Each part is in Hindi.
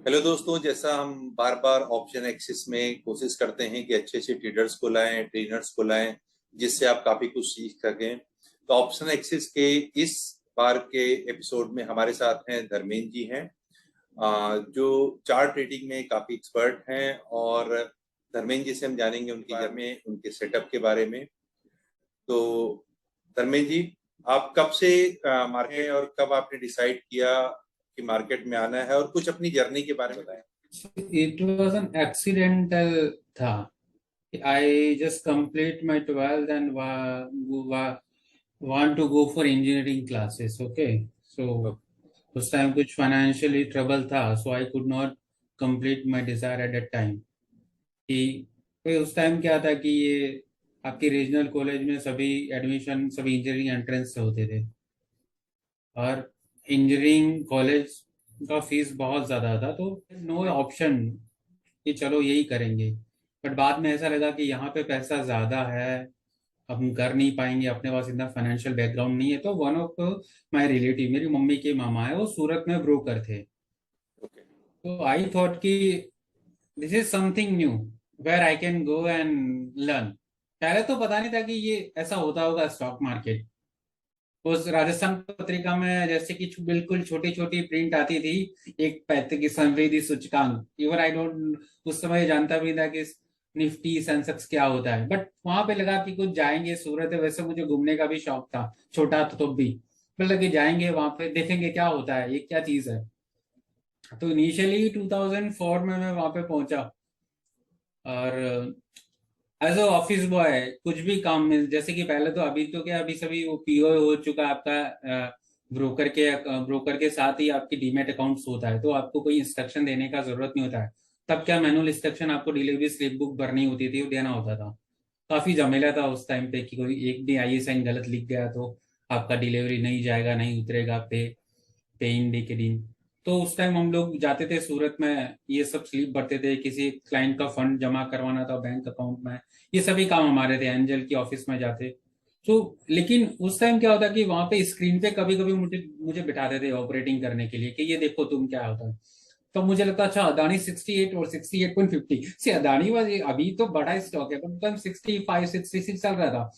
हेलो दोस्तों, जैसा हम बार बार ऑप्शन एक्सिस में कोशिश करते हैं कि अच्छे अच्छे ट्रेडर्स को लाएं, ट्रेनर्स को लाएं, जिससे आप काफी कुछ सीख सकें। तो ऑप्शन एक्सिस के इस बार के एपिसोड में हमारे साथ हैं धर्मेंद्र जी हैं, जो चार्ट ट्रेडिंग में काफी एक्सपर्ट हैं। और धर्मेंद्र जी से हम जानेंगे उनके बारे में, उनके सेटअप के बारे में। तो धर्मेंद्र जी, आप कब से मार्केट और कब आपने डिसाइड किया कि मार्केट में आना है, और कुछ अपनी जर्नी के बारे में बताएं। It was an accidental था। I just complete my 12th and want to go for engineering classes. Okay, so उस टाइम कुछ फाइनेंशियली ट्रबल था, so I could not complete my desire at that time। कि फिर उस टाइम क्या था कि ये आपकी रीजनल कॉलेज में सभी एडमिशन सभी इंजीनियरिंग एंट्रेंस से होते थे, और इंजीनियरिंग कॉलेज का फीस बहुत ज़्यादा था, तो नो ऑप्शन कि चलो यही करेंगे। बट बाद में ऐसा लगा कि यहाँ पे पैसा ज़्यादा है, हम कर नहीं पाएंगे, अपने पास इतना फाइनेंशियल बैकग्राउंड नहीं है। तो वन ऑफ माय रिलेटिव, मेरी मम्मी के मामा है, वो सूरत में ब्रोकर थे। तो आई थॉट कि this is something new where I can go and learn. पहले तो पता नहीं था कि ये ऐसा होता होगा स्टॉक मार्केट। उस राजस्थान पत्रिका में जैसे कि बिल्कुल छोटी छोटी प्रिंट आती थी, एक पैसे की संवेदी सूचकांक। इवन आई डोंट उस समय जानता भी था कि निफ्टी सेंसेक्स क्या होता है। बट वहां पे लगा कि कुछ जाएंगे, सूरत है, वैसे मुझे घूमने का भी शौक था, छोटा तो भी मतलब कि जाएंगे वहां पे, देखेंगे क्या होता है, ये क्या चीज है। तो इनिशियली 2004 में मैं वहां पे पहुंचा, और एज अ ऑफिस बॉय कुछ भी काम में, जैसे कि पहले तो, अभी तो क्या, अभी सभी वो पीओ हो चुका है आपका, ब्रोकर के साथ ही आपकी डीमेट अकाउंट्स होता है, तो आपको कोई इंस्ट्रक्शन देने का जरूरत नहीं होता है। तब क्या मैनुअल इंस्ट्रक्शन आपको डिलीवरी स्लिप बुक भरनी होती थी, वो देना होता था। काफी झमेला था उस टाइम पे कि कोई एक भी आई साइन गलत लिख गया तो आपका डिलीवरी नहीं जाएगा, नहीं उतरेगा पे इन डे के दिन। तो उस टाइम हम लोग जाते थे सूरत में, ये सब स्लिप भरते थे, किसी क्लाइंट का फंड जमा करवाना था बैंक अकाउंट में, ये सभी काम हमारे थे, एंजल की ऑफिस में जाते। तो लेकिन उस टाइम क्या होता कि वहां पे स्क्रीन पे कभी कभी मुझे मुझे बिठाते थे ऑपरेटिंग करने के लिए कि ये देखो तुम क्या होता है। तो मुझे लगता अच्छा अदानी 68 और 68.50 से, अदानी वाज अभी तो बड़ा स्टॉक है, पर 65 66 चल रहा था।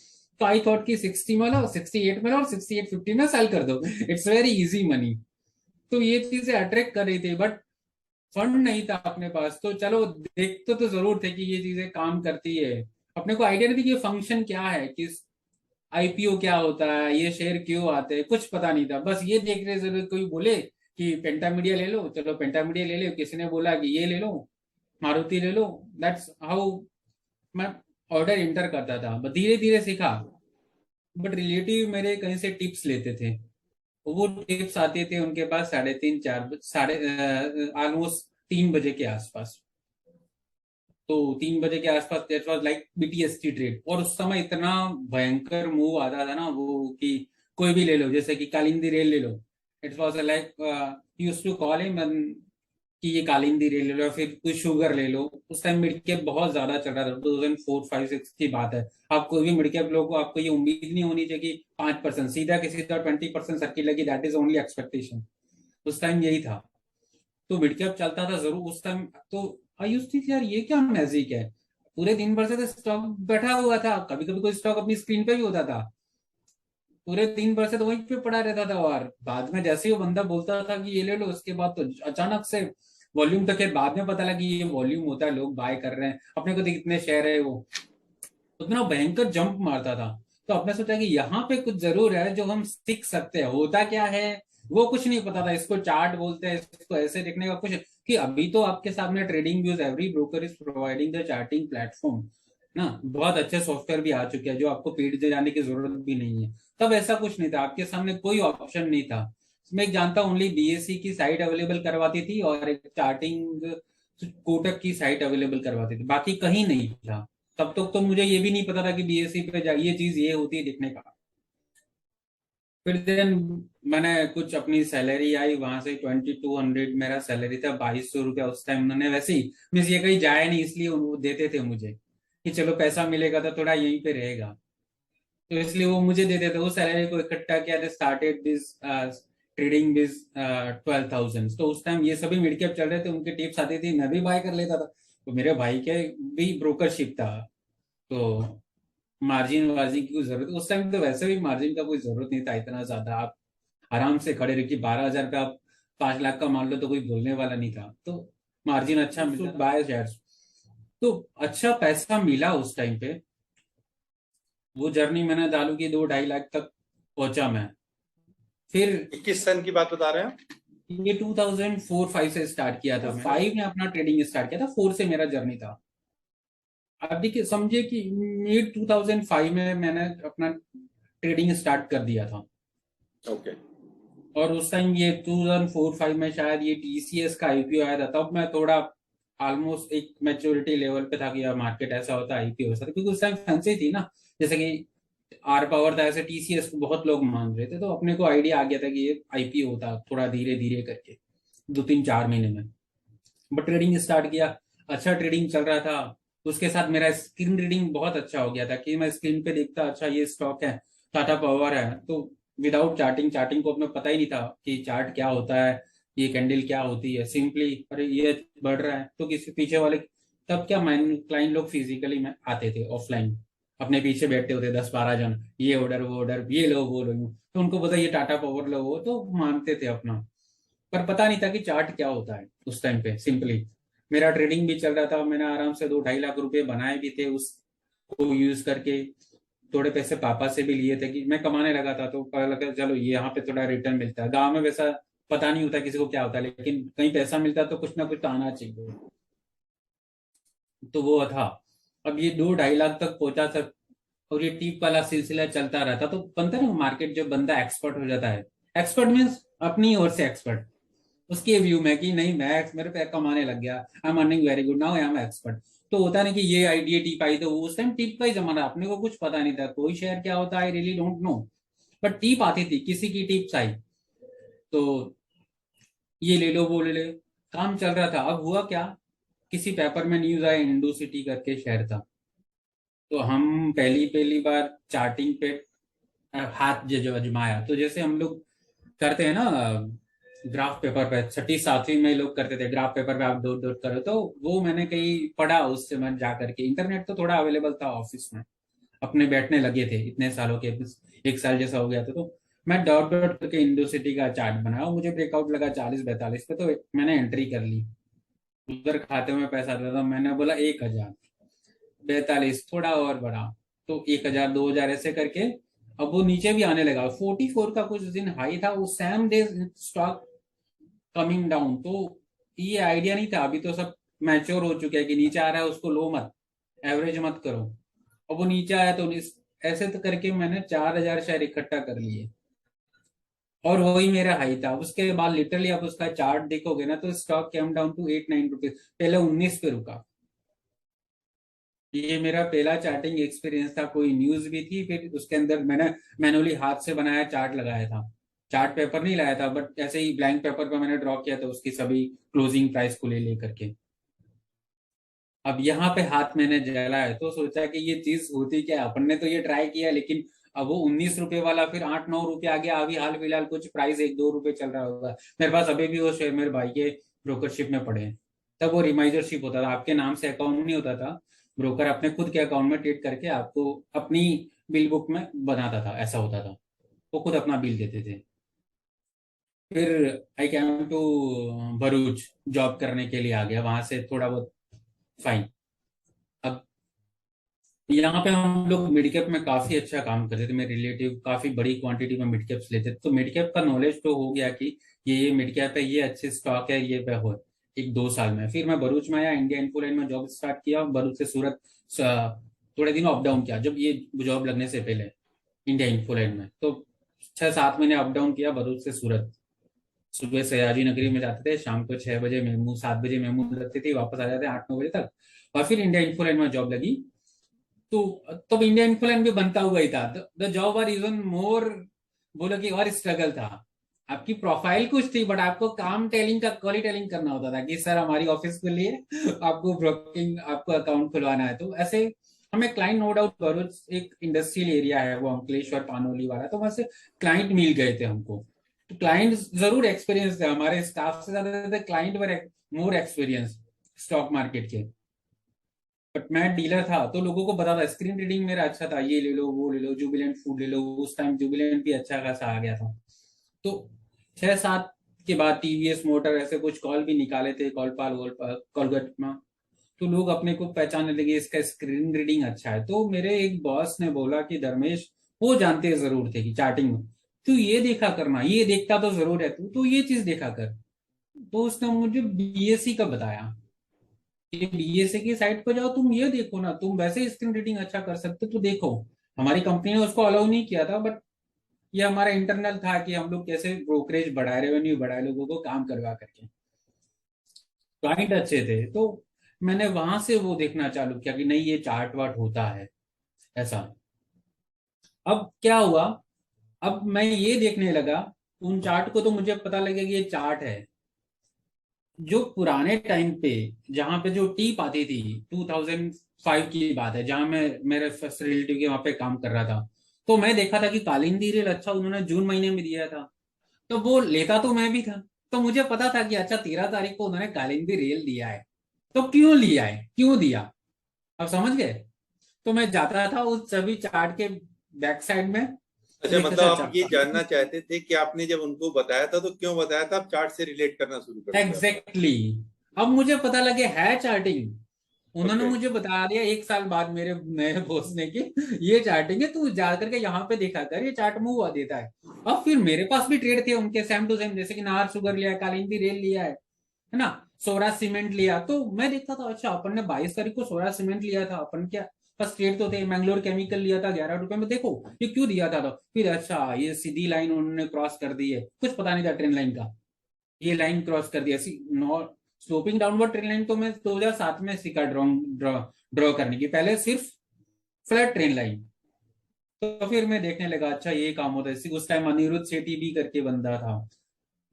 तो आई थॉट कि 60 में लो, 68 में लो, और 68.50 में सेल कर दो, इट्स वेरी इजी मनी। तो ये चीजें अट्रैक्ट कर रही थी, बट फंड नहीं था अपने पास। तो चलो देखते तो जरूर थे कि ये चीजें काम करती है। अपने को आइडिया नहीं थी कि फंक्शन क्या है, किस आईपीओ क्या होता है, ये शेयर क्यों आते हैं, कुछ पता नहीं था। बस ये देख रहे थे, कोई बोले कि पेंटामीडिया ले लो, चलो पेंटामीडिया ले लो, किसी ने बोला कि ये ले लो, मारुति ले लो। दैट्स हाउ मैं ऑर्डर इंटर करता था, धीरे धीरे सीखा। बट रिलेटिव मेरे कहीं से टिप्स लेते थे, वो टिप्स आते थे उनके पास 3:30 4 साढ़े ऑलमोस्ट 3 बजे के आसपास। तो 3 बजे के आसपास that was like BTST trade, और उस समय इतना भयंकर मूव आता था ना वो, कि कोई भी ले लो, जैसे कि कालिंदी रेल ले लो। It was like used to call him कि ये कालिंदी रेल ले लो, फिर कुछ शुगर ले लो। उस टाइम मिड कैप बहुत ज्यादा चल रहा था, 2004 5 6 की बात है। आप कोई भी मिड कैप लोगों को, आपको ये उम्मीद नहीं होनी चाहिए कि 5% सीधा किसी का 20% सर्किट लगी, दैट इज ओनली एक्सपेक्टेशन। उस टाइम यही था। तो मिड कैप चलता था जरूर उस टाइम। तो आई यूज्ड टू यार ये क्या मैजिक है, पूरे दिन भर से तो स्टॉक बैठा हुआ था, कभी कभी कोई स्टॉक अपनी स्क्रीन पे भी होता था, पूरे दिन भर से तो वहीं पे पड़ा रहता था। और बाद में जैसे ही वो बंदा बोलता था कि ये ले लो, उसके बाद तो अचानक से वॉल्यूम, तो खैर बाद में पता लगा कि ये वॉल्यूम होता है, लोग बाय कर रहे हैं, अपने को तो कितने शेयर है वो, उतना भयंकर जंप मारता था। तो आपने सोचा कि यहाँ पे कुछ जरूर है जो हम सीख सकते हैं। होता क्या है वो कुछ नहीं पता था, इसको चार्ट बोलते हैं, इसको ऐसे देखने का कुछ, कि अभी तो आपके सामने trading views, every broker is providing the charting platform ना, बहुत अच्छे सॉफ्टवेयर भी आ चुके हैं जो आपको पेड से जाने की जरूरत भी नहीं है। तब ऐसा कुछ नहीं था, आपके सामने कोई ऑप्शन नहीं था। मैं एक जानता हूँ, ओनली बीएससी की साइट अवेलेबल करवाती थी, और एक चार्टिंग कोटक की साइट अवेलेबल करवाती थी, बाकी कहीं नहीं था। तब तक तो मुझे ये भी नहीं पता था कि बीएससी पे ये चीज ये होती है दिखने का। फिर देन मैंने कुछ अपनी सैलरी आई वहां से, 2200 मेरा सैलरी था, 2200 रुपया उस टाइम। उन्होंने वैसे ही, मीन्स ये कहीं जाए नहीं इसलिए वो देते थे मुझे, कि चलो पैसा मिलेगा तो थोड़ा यहीं पे रहेगा, तो इसलिए वो मुझे देते थे। उस सैलरी को इकट्ठा किया, स्टार्टेड दिस ट्रेडिंग विज 12,000। तो उस टाइम ये सभी मिड कैप चल रहे थे, उनके टिप्स आती थी, मैं भी बाय कर लेता था। तो मेरे भाई के भी ब्रोकरशिप था, तो मार्जिन वार्जिन की कोई जरूरत उस टाइम तो वैसे भी मार्जिन का कोई जरूरत नहीं था इतना ज्यादा। आप आराम से खड़े रहिए, 12,000 का आप 5 लाख का मान लो तो कोई बोलने वाला नहीं था। तो मार्जिन अच्छा मिलता, बाय शेयर्स, तो अच्छा पैसा मिला उस टाइम पे। वो जर्नी मैंने चालू की, 2-2.5 लाख तक पहुंचा मैं। फिर 21 सन की बात बता रहे हैं आप? ये 2004-5 से स्टार्ट किया था, 5 में अपना ट्रेडिंग स्टार्ट किया था, 4 से मेरा जर्नी था। अब देखिए समझिए कि मिड 2005 में मैंने अपना ट्रेडिंग स्टार्ट कर दिया था। ओके। और उस टाइम ये 2004-5 में शायद ये टीसीएस का आईपीओ आया था, तब मैं थोड़ा ऑलमोस्ट एक मैच्योरिटी लेवल पे था कि यार मार्केट ऐसा होता है, आईपीओ ऐसा था, क्योंकि उस टाइम फैंसी थी ना, जैसे कि आर पावर था, ऐसे टीसीएस को बहुत लोग मान रहे थे, तो अपने को आइडिया आ गया था कि ये आईपीओ होता, थोड़ा धीरे धीरे करके 2-3-4 महीने में। बट ट्रेडिंग स्टार्ट किया, अच्छा ट्रेडिंग चल रहा था। उसके साथ मेरा स्क्रीन रीडिंग बहुत अच्छा हो गया था कि मैं स्क्रीन पे देखता, अच्छा ये स्टॉक है, टाटा पावर है, तो विदाउट चार्टिंग, चार्टिंग को अपने पता ही नहीं था कि चार्ट क्या होता है, ये कैंडल क्या होती है, सिंपली अरे ये बढ़ रहा है तो किसी पीछे वाले, तब क्या माइंड क्लाइंट लोग फिजिकली में आते थे ऑफलाइन, अपने पीछे बैठते होते 10-12 जन, ये ऑर्डर वो ऑर्डर, ये लो वो लो, तो उनको पता ये टाटा पावर लो, वो तो मानते थे अपना। पर पता नहीं था कि चार्ट क्या होता है उस टाइम पे। सिंपली मेरा ट्रेडिंग भी चल रहा था, मैंने आराम से 2-2.5 लाख रुपए बनाए भी थे उसको यूज करके। थोड़े पैसे पापा से भी लिए थे कि मैं कमाने लगा था, तो पता लगा चलो ये यहाँ पे थोड़ा रिटर्न मिलता है। गांव में वैसा पता नहीं होता किसी को क्या होता है, लेकिन कहीं पैसा मिलता है तो कुछ ना कुछ तो आना चाहिए, तो वो था। अब ये 2-2.5 लाख तक पहुंचा था, और ये टीप वाला सिलसिला चलता रहता। तो बनता है ना मार्केट, जब बंदा एक्सपर्ट हो जाता है, एक्सपर्ट मीन्स अपनी ओर से एक्सपर्ट, उसके व्यू में कि नहीं मैं मेरे पे कमाने लग गया, I am earning very good now, I am expert. तो होता नहीं कि ये आइडिया टिप आई, तो उस टाइम टिप का ही जमाना, अपने को कुछ पता नहीं था कोई शेयर क्या होता है, I really don't know. But tip आती थी, किसी की टिप्स आई तो ये ले लो वो ले ले, काम चल रहा था। अब हुआ क्या, किसी पेपर में न्यूज आई, इंडो सिटी करके शहर था, तो हम पहली पहली बार चार्टिंग पे हाथ जो अजमाया, तो जैसे हम लोग करते हैं ना ग्राफ पेपर पे, 6ठी 7वीं में लोग करते थे ग्राफ पेपर पे, आप डॉट डॉट करो, तो वो मैंने कहीं पढ़ा उससे, मैं जा करके, इंटरनेट तो थोड़ा अवेलेबल था ऑफिस में, अपने बैठने लगे थे इतने सालों के, 1 साल जैसा हो गया था, तो मैं डॉट डॉट करके इंडो सिटी का चार्ट बनाया, मुझे ब्रेकआउट लगा 40-42 पे, तो मैंने एंट्री कर ली। उधर खाते में पैसा था, तो मैंने बोला 1,000, 42 थोड़ा और बढ़ा, तो 1,000 2,000 ऐसे करके अब वो नीचे भी आने लगा। 44 का कुछ दिन हाई था, वो same day stock coming down. तो ये आइडिया नहीं था, अभी तो सब मैच्योर हो चुके हैं कि नीचे आ रहा है उसको लो मत, एवरेज मत करो। अब वो नीचे आया तो ऐसे तो करके मैंने 4,000 शेयर इकट्ठा कर लिए, और वही मेरा हाई था। उसके बाद लिटरली आप उसका चार्ट देखोगे ना, तो stock came down to 8-9 rupees, पहले 19 पे रुका। ये मेरा पहला चार्टिंग एक्सपीरियंस था, कोई न्यूज भी थी, फिर उसके अंदर मैंने मैनुअली हाथ से बनाया चार्ट लगाया था, चार्ट पेपर नहीं लाया था, बट ऐसे ही ब्लैंक पेपर पे मैंने ड्रॉ किया था उसकी सभी क्लोजिंग प्राइस को ले लेकर के। अब यहाँ पे हाथ मैंने जला है, तो सोचा कि ये चीज होती क्या है, अपन ने तो ये ट्राई किया, लेकिन अब वो 19 रुपए वाला फिर 8-9 रुपए आ गया। अभी हाल फिलहाल कुछ प्राइस 1-2 रुपए चल रहा होगा, मेरे पास अभी भी वो शेयर मेरे भाई के ब्रोकरशिप में पड़े हैं। तब वो रिमाइजरशिप होता था, आपके नाम से अकाउंट नहीं होता था, ब्रोकर अपने खुद के अकाउंट में ट्रेड करके आपको अपनी बिल बुक में बनाता था, ऐसा होता था, वो खुद अपना बिल देते थे। फिर I came to Bharuch, job करने के लिए आ गया, वहां से थोड़ा बहुत फाइन। अब यहाँ पे हम लोग मिड कैप में काफी अच्छा काम करते थे, मेरे रिलेटिव काफी बड़ी क्वांटिटी में मिड कैप्स लेते थे, तो मिड कैप का नॉलेज तो हो गया कि ये मिड कैप है, ये अच्छे स्टॉक है, ये पे हो। 1-2 साल में फिर मैं भरूच में आया, इंडिया इन्फोलाइन में जॉब स्टार्ट किया, भरूच से सूरत थोड़े दिन अप डाउन किया, जब ये जॉब लगने से पहले इंडिया इन्फोलाइन में, तो 6-7 महीने अप डाउन किया भरूच से सूरत। सुबह सयाजी नगरी में जाते थे, शाम को 6 बजे मेमू, 7 बजे मेमू लगती थी, वापस आ जाते 8-9 बजे तक। और फिर इंडिया इन्फोलाइन में जॉब लगी, तो तब इंडिया इन्फ्लुएंस भी बनता हुआ ही था, the job are even more, बोलो कि और स्ट्रगल था। आपकी प्रोफाइल कुछ थी, बट आपको काम टेलिंग का, कॉली टेलिंग करना होता था कि सर हमारी ऑफिस के लिए आपको ब्रोकिंग, आपको अकाउंट खुलवाना है, तो ऐसे हमें क्लाइंट, नो डाउट भरूच एक इंडस्ट्रियल एरिया है वो, अंकलेश्वर पानोली वाला, तो वहां से क्लाइंट मिल गए थे हमको। तो क्लाइंट जरूर एक्सपीरियंस थे, हमारे स्टाफ से ज्यादा क्लाइंट वर मोर एक्सपीरियंस स्टॉक मार्केट के। बट मैं डीलर था तो लोगों को पता था, स्क्रीन रीडिंग मेरा अच्छा था, ये ले लो वो ले लो, जुबिलेंट फूड ले लो, उस टाइम जुबिलेंट भी अच्छा खासा आ गया था। तो 6-7 के बाद टीवीएस मोटर ऐसे कुछ कॉल भी निकाले थे, कॉलपाल कॉलगट में, तो लोग अपने को पहचानने लगे इसका स्क्रीन रीडिंग अच्छा है। तो मेरे एक बॉस ने बोला कि धर्मेश, वो जानते जरूर थे कि चार्टिंग में तू ये देखा करना, ये देखता तो जरूर है तू, तो ये चीज देखा कर। तो उसने मुझे बीएससी का बताया कि बीएससी की साइट पर जाओ, तुम ये देखो ना, तुम वैसे स्क्रीन रीडिंग अच्छा कर सकते हो, तो देखो। हमारी कंपनी ने उसको अलाउ नहीं किया था, बट ये हमारा इंटरनल था कि हम लोग कैसे ब्रोकरेज बढ़ाए, रेवेन्यू बढ़ाए, लोगों को काम करवा करके। क्लाइंट अच्छे थे तो मैंने वहां से वो देखना चालू किया कि नहीं ये चार्ट वार्ट होता है ऐसा। अब क्या हुआ, अब मैं ये देखने लगा उन चार्ट को, तो मुझे पता लगे कि ये चार्ट है जो पुराने टाइम पे, जहां पे जो टीप आती थी, 2005 की बात है, जहां मैं मेरे फर्स्ट रिलेटिव के वहां पे काम कर रहा था। तो मैं देखा था कि कालिंदी रेल अच्छा उन्होंने जून महीने में दिया था, तो वो लेता तो मैं भी था। तो मुझे पता था कि अच्छा 13 तारीख को उन्होंने कालिंदी रेल दिया है, तो क्यों लिया है, क्यों दिया, अब समझ गए। तो मैं जाता था उस सभी चार्ट के बैक साइड में, अच्छा, देखता मतलब था आप ये जानना चार्ट। चाहते थे कि आपने जब उनको बताया था तो क्यों बताया था, आप चार्ट से रिलेट करना शुरू कर दिया आपने। Exactly exactly। अब मुझे पता लगे है चार्टिंग, उन्होंने ओके। मुझे बता दिया 1 साल बाद मेरे नए बॉस ने कि ये चार्टिंग है, तू जा करके यहाँ पे देखा कर, ये चार्ट मूव हुआ देता है। अब फिर मेरे पास भी ट्रेड थे उनके सेम टू सेम, जैसे कि नाहर शुगर लिया है, कालिंदी रेल लिया है ना, सोरा सीमेंट लिया। तो मैं देखता था अच्छा अपन ने 22 तारीख को सोरा सीमेंट लिया था, अपन क्या बस ट्रेड तो थे। मैंगलोर केमिकल लिया था 11 रुपए में, देखो ये क्यों दिया था। तो फिर अच्छा ये सीधी लाइन उन्होंने क्रॉस कर दी है, कुछ पता नहीं था ट्रेन लाइन का, ये लाइन क्रॉस कर दिया। स्लोपिंग डाउनवर्ड ट्रेन लाइन तो मैं 2007 में सीखा ड्रॉ ड्रॉ करने की, पहले सिर्फ फ्लैट ट्रेन लाइन। तो फिर मैं देखने लगा अच्छा ये काम होता है। उस टाइम अनिरुद्ध सेठी भी करके बंदा था,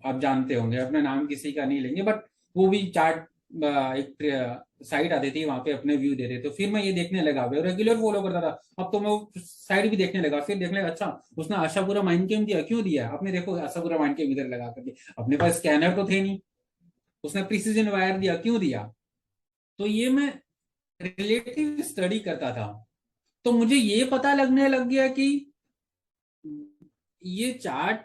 आप जानते होंगे, अपना नाम किसी का नहीं लेंगे, बट वो भी चार्ट एक साइट आती थी वहां पे अपने व्यू देते। तो फिर मैं ये देखने लगा, रेगुलर फॉलो करता था। अब तो मैं वो साइट भी देखने लगा, फिर देखने लगा अच्छा उसने आशापुरा माइन केम दिया, क्यों दिया, आपने देखो आशापुरा माइन केम इधर लगा करके, अपने पास स्कैनर तो थे नहीं, उसने प्रिसीजन वायर दिया, क्यों दिया। तो ये मैं रिलेटिव स्टडी करता था, तो मुझे ये पता लगने लग गया कि ये चार्ट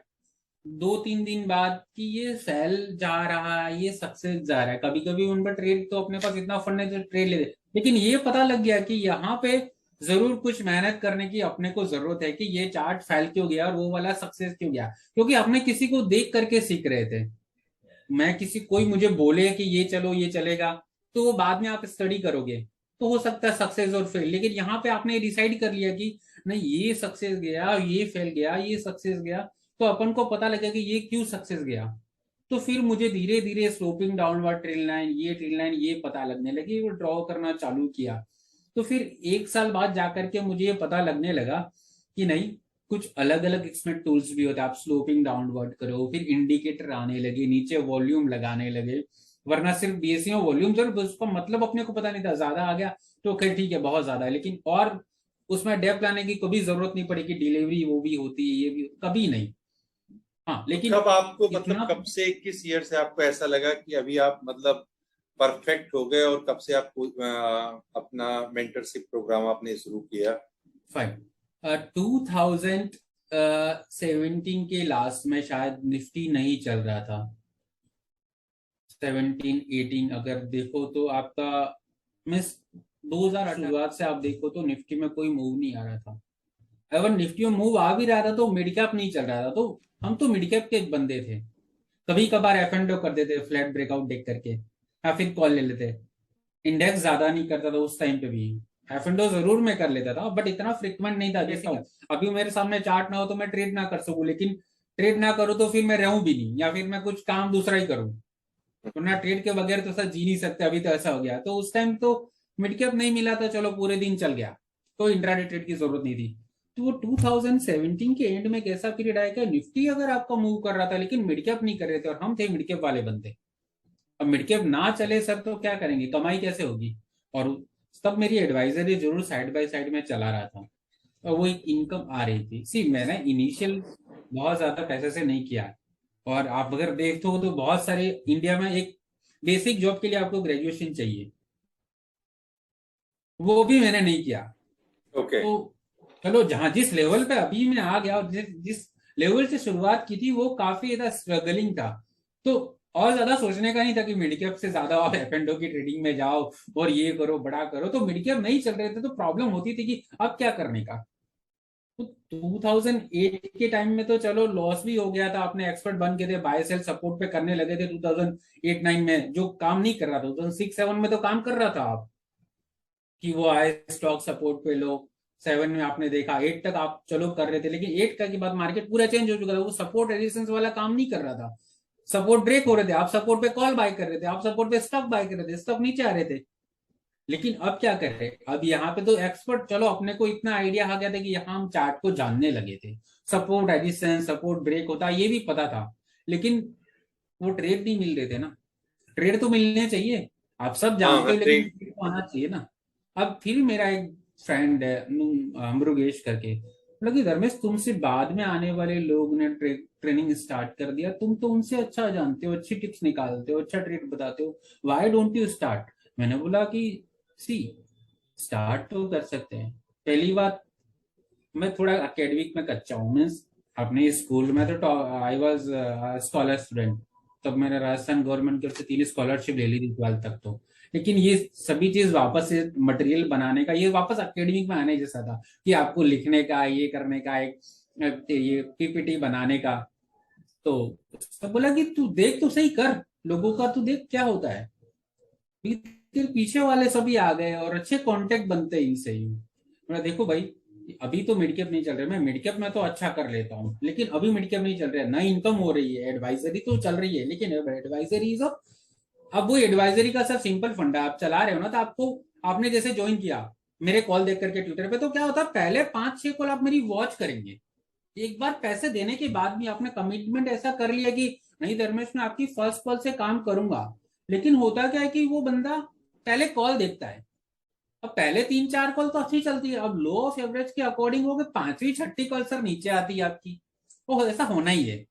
2-3 दिन बाद कि ये सेल जा रहा है, ये सक्सेस जा रहा है। कभी कभी उन पर ट्रेड, तो अपने पास इतना फंड है तो ट्रेड ले दे, लेकिन ये पता लग गया कि यहाँ पे जरूर कुछ मेहनत करने की अपने को जरूरत है कि ये चार्ट फेल क्यों गया और वो वाला सक्सेस क्यों गया, क्योंकि अपने किसी को देख करके सीख रहे थे। मैं किसी कोई मुझे बोले कि ये चलो ये चलेगा, तो वो बाद में आप स्टडी करोगे तो हो सकता है सक्सेस और फेल, लेकिन यहाँ पे आपने डिसाइड कर लिया कि नहीं ये सक्सेस गया, ये फेल गया, ये सक्सेस गया, तो अपन को पता लगा कि ये क्यों सक्सेस गया। तो फिर मुझे धीरे धीरे स्लोपिंग डाउनवर्ड ट्रेन लाइन ये पता लगने लगी, वो ड्रॉ करना चालू किया। तो फिर 1 साल बाद जाकर के मुझे ये पता लगने लगा कि नहीं, कुछ अलग अलग इसमें टूल्स भी होते हैं। आप स्लोपिंग डाउनवर्ड करो, फिर इंडिकेटर आने लगे, नीचे वॉल्यूम लगाने लगे, वरना सिर्फ बीएससी में वॉल्यूम जरूर, उसका मतलब अपने को पता नहीं था, ज्यादा आ गया तो खैर ठीक है बहुत ज्यादा है, लेकिन और उसमें डेप्थ लाने की कभी जरूरत नहीं पड़ी कि डिलीवरी वो भी होती है, ये भी कभी नहीं। हाँ तो लेकिन कब आपको, मतलब इतना कब से, किस ईयर से आपको ऐसा लगा कि अभी आप मतलब परफेक्ट हो गए, और कब से आपको अपना मेंटरशिप प्रोग्राम आपने शुरू किया। फाइन 2017 के लास्ट में शायद निफ्टी नहीं चल रहा था, 17-18 अगर देखो तो आपका मिस 2018 शुरुआत से आप देखो तो निफ्टी में कोई मूव नहीं आ रहा था। अगर निफ्टी में मूव आ भी रहा था तो मिड कैप नहीं चल रहा था, तो हम तो मिड कैप के बंदे थे। कभी कभार एफ एंड कर देते फ्लैट ब्रेकआउट देख करके, या फिर कॉल ले लेते। इंडेक्स ज्यादा नहीं करता था उस टाइम पे भी, एफ एंड जरूर मैं कर लेता था, बट इतना फ्रिक्वेंट नहीं था। जैसे अभी मेरे सामने चार्ट ना हो तो मैं ट्रेड ना कर सकूं, लेकिन ट्रेड ना करूं तो फिर मैं रहूं भी नहीं, या फिर मैं कुछ काम दूसरा ही करूं, वरना ट्रेड के बगैर तो सर जी नहीं सकते। अभी तो ऐसा हो गया, तो उस टाइम तो मिड कैप नहीं मिला था, चलो पूरे दिन चल गया, तो इंट्राडे ट्रेड की जरूरत नहीं थी। तो वो 2017 के एंड में एक ऐसा पीरियड आया कि निफ्टी अगर आपका मूव कर रहा था लेकिन मिड कैप नहीं कर रहे थे, और हम थे मिड कैप वाले बंदे। अब मिड कैप ना चले सर तो क्या करेंगे, कमाई कैसे होगी। और तब मेरी एडवाइजरी जरूर साइड बाय साइड में चला रहा था, और वो एक इनकम आ रही थी। सी मैंने इनिशियल बहुत ज्यादा पैसे से नहीं किया, और आप अगर देखते हो तो बहुत सारे इंडिया में एक बेसिक जॉब के लिए आपको ग्रेजुएशन चाहिए, वो भी मैंने नहीं किया। ओके। तो चलो जहां जिस लेवल पे अभी मैं आ गया और जिस लेवल से शुरुआत की थी वो काफी ज्यादा स्ट्रगलिंग था। तो और ज्यादा सोचने का नहीं था कि मिडकैप से ज्यादा आप एफ एंड की ट्रेडिंग में जाओ और ये करो बड़ा करो। तो मिडकैप नहीं चल रहे थे तो प्रॉब्लम होती थी कि अब क्या करने का। तो 2008 के टाइम में तो चलो लॉस भी हो गया था, अपने एक्सपर्ट बन गए थे, बाय सेल सपोर्ट पे करने लगे थे 2008-9 में, जो काम नहीं कर रहा था 2006-7 में तो काम कर रहा था आप, कि वो आए स्टॉक सपोर्ट पे लो। 7 में आपने देखा, 8 तक आप चलो कर रहे थे, लेकिन 8 का के बाद मार्केट पूरा चेंज हो चुका था, वो सपोर्ट रेजिस्टेंस वाला काम नहीं कर रहा था। सपोर्ट ब्रेक हो रहे थे, आप सपोर्ट पे कॉल बाय कर रहे थे, आप सपोर्ट पे स्टॉक बाय कर रहे थे, स्टॉक नीचे आ रहे थे। लेकिन अब क्या कर रहे, अब यहाँ पे तो एक्सपर्ट, चलो अपने को इतना आइडिया आ गया था कि यहाँ हम चार्ट को जानने लगे थे, सपोर्ट रेजिस्टेंस सपोर्ट ब्रेक होता है ये भी पता था, लेकिन वो ट्रेड नहीं मिल रहे थे ना। ट्रेड तो मिलने चाहिए, आप सब हाँ जानते हाँ, हो, लेकिन ट्रेड। ट्रेड तो आना चाहिए ना। अब फिर मेरा एक फ्रेंड है मृगेश करके, बोला कि धर्मेश तुमसे बाद में आने वाले लोग ने ट्रेनिंग स्टार्ट कर दिया, तुम तो उनसे अच्छा जानते हो, अच्छी टिप्स निकालते हो, अच्छा ट्रेड बताते हो, व्हाई डोंट यू स्टार्ट। मैंने बोला कि सी, स्टार्ट तो कर सकते हैं। पहली बात, मैं थोड़ा एकेडमिक में कच्चा हूँ, मीन्स अपने स्कूल में तो आई वॉज स्कॉलर स्टूडेंट, तब मैंने राजस्थान गवर्नमेंट की ओर से 3 स्कॉलरशिप ले ली थी 12th तक तो। लेकिन ये सभी चीज वापस से मटेरियल बनाने का, ये वापस एकेडमिक में आने जैसा था कि आपको लिखने का, ये करने का, एक ये पीपीटी बनाने का। तो उसने बोला कि तू देख तो सही कर, लोगों का तू देख क्या होता है। फिर पीछे वाले सभी आ गए और अच्छे कांटेक्ट बनते हैं इनसे ही। मैं देखो भाई, अभी तो मिड कैप नहीं चल रहे, मैं मिड कैप में तो अच्छा कर लेता हूँ, लेकिन अभी मिड कैप नहीं चल रहा है, नई इनकम हो रही है, एडवाइजरी तो चल रही है, लेकिन एडवाइजरी अब वो एडवाइजरी का सर सिंपल फंडा, आप चला रहे हो ना, तो आपको, आपने जैसे ज्वाइन किया मेरे कॉल देख करके ट्विटर पे, तो क्या होता है पहले 5-6 कॉल आप मेरी वॉच करेंगे। एक बार पैसे देने के बाद भी आपने कमिटमेंट ऐसा कर लिया कि नहीं धर्मेश मैं आपकी फर्स्ट कॉल से काम करूंगा, लेकिन होता क्या है कि वो बंदा पहले कॉल देखता है। अब पहले 3-4 कॉल तो अच्छी चलती है, अब लो ऑफ एवरेज के अकॉर्डिंग हो गए 5वीं 6ठी कॉल सर नीचे आती है आपकी। वो ऐसा होना ही है,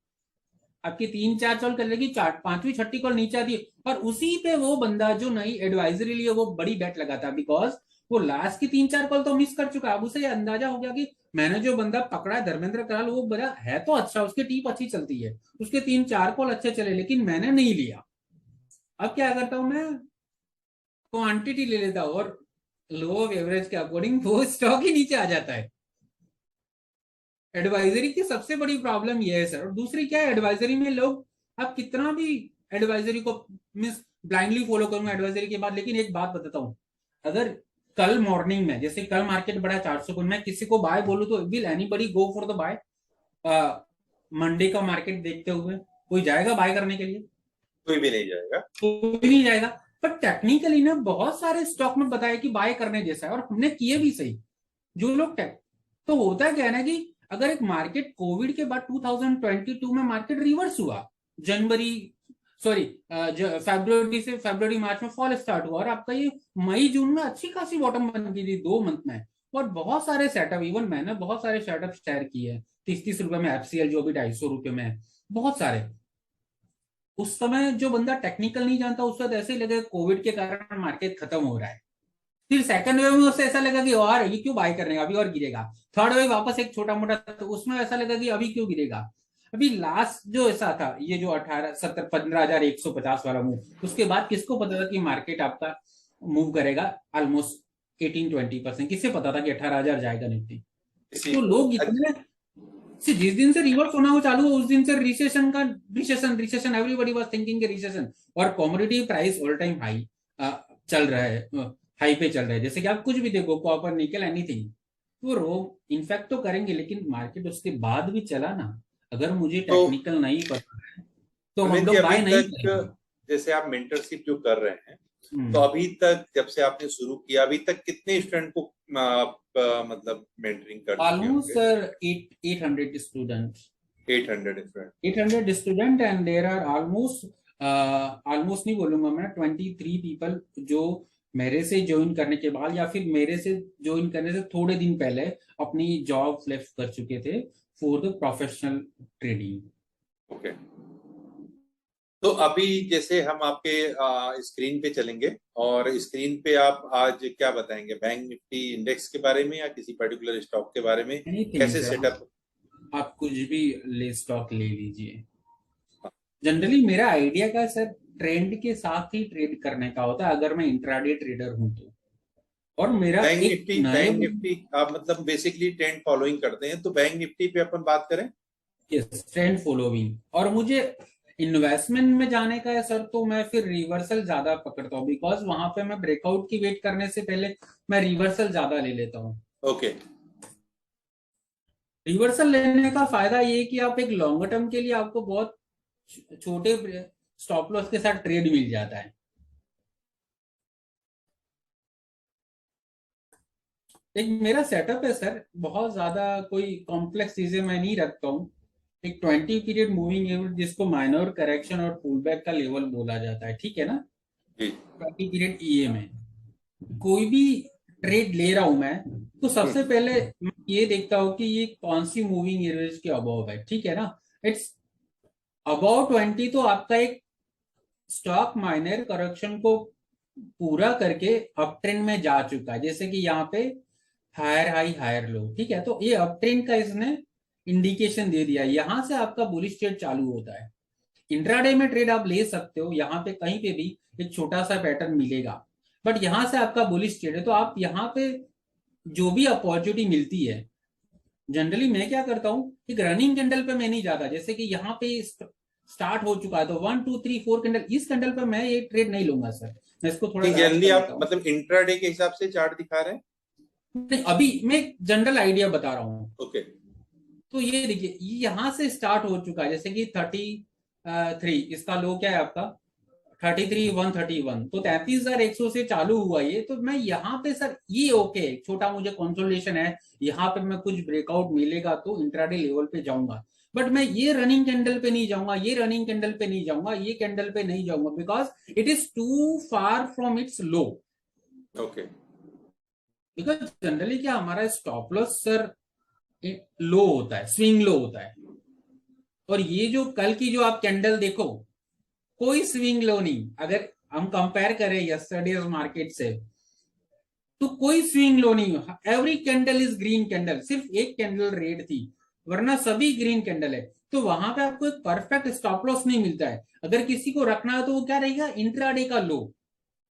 आपकी 3-4 कॉल कर लेगी, 5वीं 6ठी कॉल नीचे आती है, और उसी पे वो बंदा जो नई एडवाइजरी लिए वो बड़ी बेट लगाता है, बिकॉज वो लास्ट की 3-4 कॉल तो मिस कर चुका है। अब उसे अंदाजा हो गया कि मैंने जो बंदा पकड़ा है धर्मेंद्र कराल, वो बड़ा है तो अच्छा, उसकी टीप अच्छी चलती है, उसके 3-4 कॉल अच्छे चले, लेकिन मैंने नहीं लिया। अब क्या करता हूं मैं, क्वांटिटी ले लेता हूं, और लो ऑफ एवरेज के अकॉर्डिंग वो स्टॉक ही नीचे आ जाता है। एडवाइजरी की सबसे बड़ी प्रॉब्लम यह है सर। और दूसरी क्या है, एडवाइजरी में लोग, आप कितना भी एडवाइजरी को मीन्स ब्लाइंडली फॉलो करूंगा एडवाइजरी के बाद, लेकिन एक बात बताता हूँ, अगर कल मॉर्निंग में, जैसे कल मार्केट बढ़ा 400 पॉइंट, मैं किसी को बाय बोलूं तो will anybody go for the buy? Monday का मार्केट देखते हुए कोई जाएगा बाय करने के लिए? कोई भी नहीं जाएगा। कोई नहीं जाएगा। पर टेक्निकली ना बहुत सारे स्टॉक में बताया कि बाय करने जैसा है, और हमने किए भी सही जो लोग टेक। तो होता क्या है ना कि अगर एक मार्केट कोविड के बाद 2022 में मार्केट रिवर्स हुआ, जनवरी सॉरी फरवरी मार्च में फॉल स्टार्ट हुआ, और आपका ये मई जून में अच्छी खासी बॉटम बन गई थी 2 मंथ में। और बहुत सारे सेटअप, इवन मैंने बहुत सारे सेटअप शेयर किए हैं, 30-30 रुपए में एफसीएल जो भी 250 रुपए में है, बहुत सारे। उस समय जो बंदा टेक्निकल नहीं जानता उस वक्त ऐसे ही लगे कोविड के कारण मार्केट खत्म हो रहा है। फिर सेकंड वेव में उससे ऐसा लगा कि और ये क्यों बाय करने का, अभी और गिरेगा। थर्ड वेव वापस एक छोटा मोटा, तो उसमें ऐसा लगा कि अभी क्यों गिरेगा। अभी लास्ट जो ऐसा था, ये जो 15,150 वाला मूव, उसके बाद किसको पता था कि मार्केट आपका मूव करेगा ऑलमोस्ट 18-20%? किससे पता था कि 18,000 जाएगा निफ्टी? किसी तो को लोग इतने, जिस दिन से रिवर्स होना वो चालू हो उस दिन से रिसेशन का, recession everybody was thinking recession. और commodity price all time high चल रहा है, हाई पे चल रहा है, जैसे कि आप कुछ भी देखो, कॉपर निकल एनीथिंग, वो रो इनफैक्ट तो करेंगे, लेकिन मार्केट उसके बाद भी चला ना। अगर मुझे तो टेक्निकल नहीं पता है तो हम अमित जी, लोग अभी बाय नहीं तक करेंगे। जैसे आप मेंटरशिप जो कर रहे हैं, तो हम्म। अभी तक जब से आपने शुरू किया अभी तक कितने स्टूडेंट को आप मतलब मेंटरिंग कर चुके ऑलमोस्ट होंगे? Sir 800 student, 800 student. 800 student, and there are almost, almost नहीं बोलूंगा मैं, 23 पीपल जो मेरे से ज्वाइन करने के बाद या फिर मेरे से ज्वाइन करने से थोड़े दिन पहले अपनी जॉब लेफ्ट कर चुके थे for the professional trading. Okay, तो अभी जैसे हम आपके स्क्रीन पे चलेंगे और स्क्रीन पे आप आज क्या बताएंगे, बैंक निफ्टी इंडेक्स के बारे में या किसी पर्टिकुलर स्टॉक के बारे में, एनीथिंग कैसे सर, सेटअप? आप कुछ भी ले स्टॉक ले लीजिए। जनरली मेरा आइडिया का सर ट्रेंड के साथ ही ट्रेड करने का होता है, अगर मैं इंट्राडे ट्रेडर हूं तो। और मेरा एक नए, बैंक निफ्टी आप मतलब बेसिकली ट्रेंड फॉलोइंग करते हैं, तो बैंक निफ्टी पे अपन बात करें। Yes, trend following. और मुझे इन्वेस्टमेंट में जाने का है सर, तो मैं फिर रिवर्सल ज्यादा पकड़ता हूँ, बिकॉज वहां पे मैं ब्रेकआउट की वेट करने से पहले मैं रिवर्सल ज्यादा ले लेता हूँ। ओके, रिवर्सल लेने का फायदा ये है कि आप एक लॉन्ग टर्म के लिए आपको बहुत छोटे स्टॉप लॉस के साथ ट्रेड मिल जाता है। एक मेरा सेटअप है सर, बहुत ज्यादा कोई कॉम्प्लेक्स चीजें मैं नहीं रखता हूँ। एक 20 पीरियड मूविंग एवरेज, जिसको माइनर करेक्शन और पुल बैक का लेवल बोला जाता है, ठीक है ना। जी। 20 पीरियड ईएम है। कोई भी ट्रेड ले रहा हूं मैं, तो सबसे पहले मैं ये देखता हूँ कि ये कौन सी मूविंग एवरेज के अबव है, ठीक है ना। इट्स अबव 20, तो आपका एक स्टॉक माइनर करेक्शन को पूरा करके अप ट्रेंड में जा चुका है। जैसे कि यहाँ पे हायर हाई हायर लो, ठीक है, तो ये अप ट्रेंड का इसने इंडिकेशन दे दिया। यहां से आपका बुलिश ट्रेड चालू होता है। इंट्राडे में ट्रेड आप ले सकते हो, यहाँ पे कहीं पे भी एक छोटा सा पैटर्न मिलेगा, बट यहां से आपका बुलिश ट्रेड है, तो आप यहाँ पे जो भी अपॉर्चुनिटी मिलती है, जनरली मैं क्या करता हूँ, एक रनिंग कैंडल पे मैं नहीं जाता। जैसे कि यहाँ पे स्टार्ट हो चुका है, तो 1 2 3 4 कैंडल, इस कैंडल पे मैं ये ट्रेड नहीं लूंगा सर। मैं इसको थोड़ा नहीं, क्रैच जनरली कर आप लेता हूँ। मतलब इंट्राडे के हिसाब से चार्ट दिखा रहे हैं। नहीं, अभी मैं जनरल आइडिया बता रहा हूँ। ओके। तो ये देखिए, ये यहाँ से स्टार्ट हो चुका है, जैसे कि 33, इसका लो क्या है आपका 33,131, तो 33,100 से चालू हुआ ये। तो मैं यहाँ पे सर ये ओके, छोटा मुझे कंसोलिडेशन है, यहाँ पे मैं कुछ ब्रेकआउट मिलेगा तो इंट्राडे लेवल पे जाऊंगा। बट मैं ये रनिंग कैंडल पे नहीं जाऊंगा, ये रनिंग कैंडल पे नहीं जाऊंगा, ये कैंडल पे नहीं जाऊंगा, because it is too far from its low. Okay. Because generally क्या हमारा स्टॉप लॉस सर लो होता है, स्विंग लो होता है। और ये जो कल की जो आप कैंडल देखो, कोई स्विंग लो नहीं। अगर हम कंपेयर करें यस्टरडेज मार्केट से, तो कोई स्विंग लो नहीं। Every candle is green candle, सिर्फ एक कैंडल रेड थी, वरना सभी ग्रीन कैंडल है। तो वहां पे आपको एक परफेक्ट स्टॉप लॉस नहीं मिलता है। अगर किसी को रखना है तो वो क्या रहेगा, इंट्राडे का लो,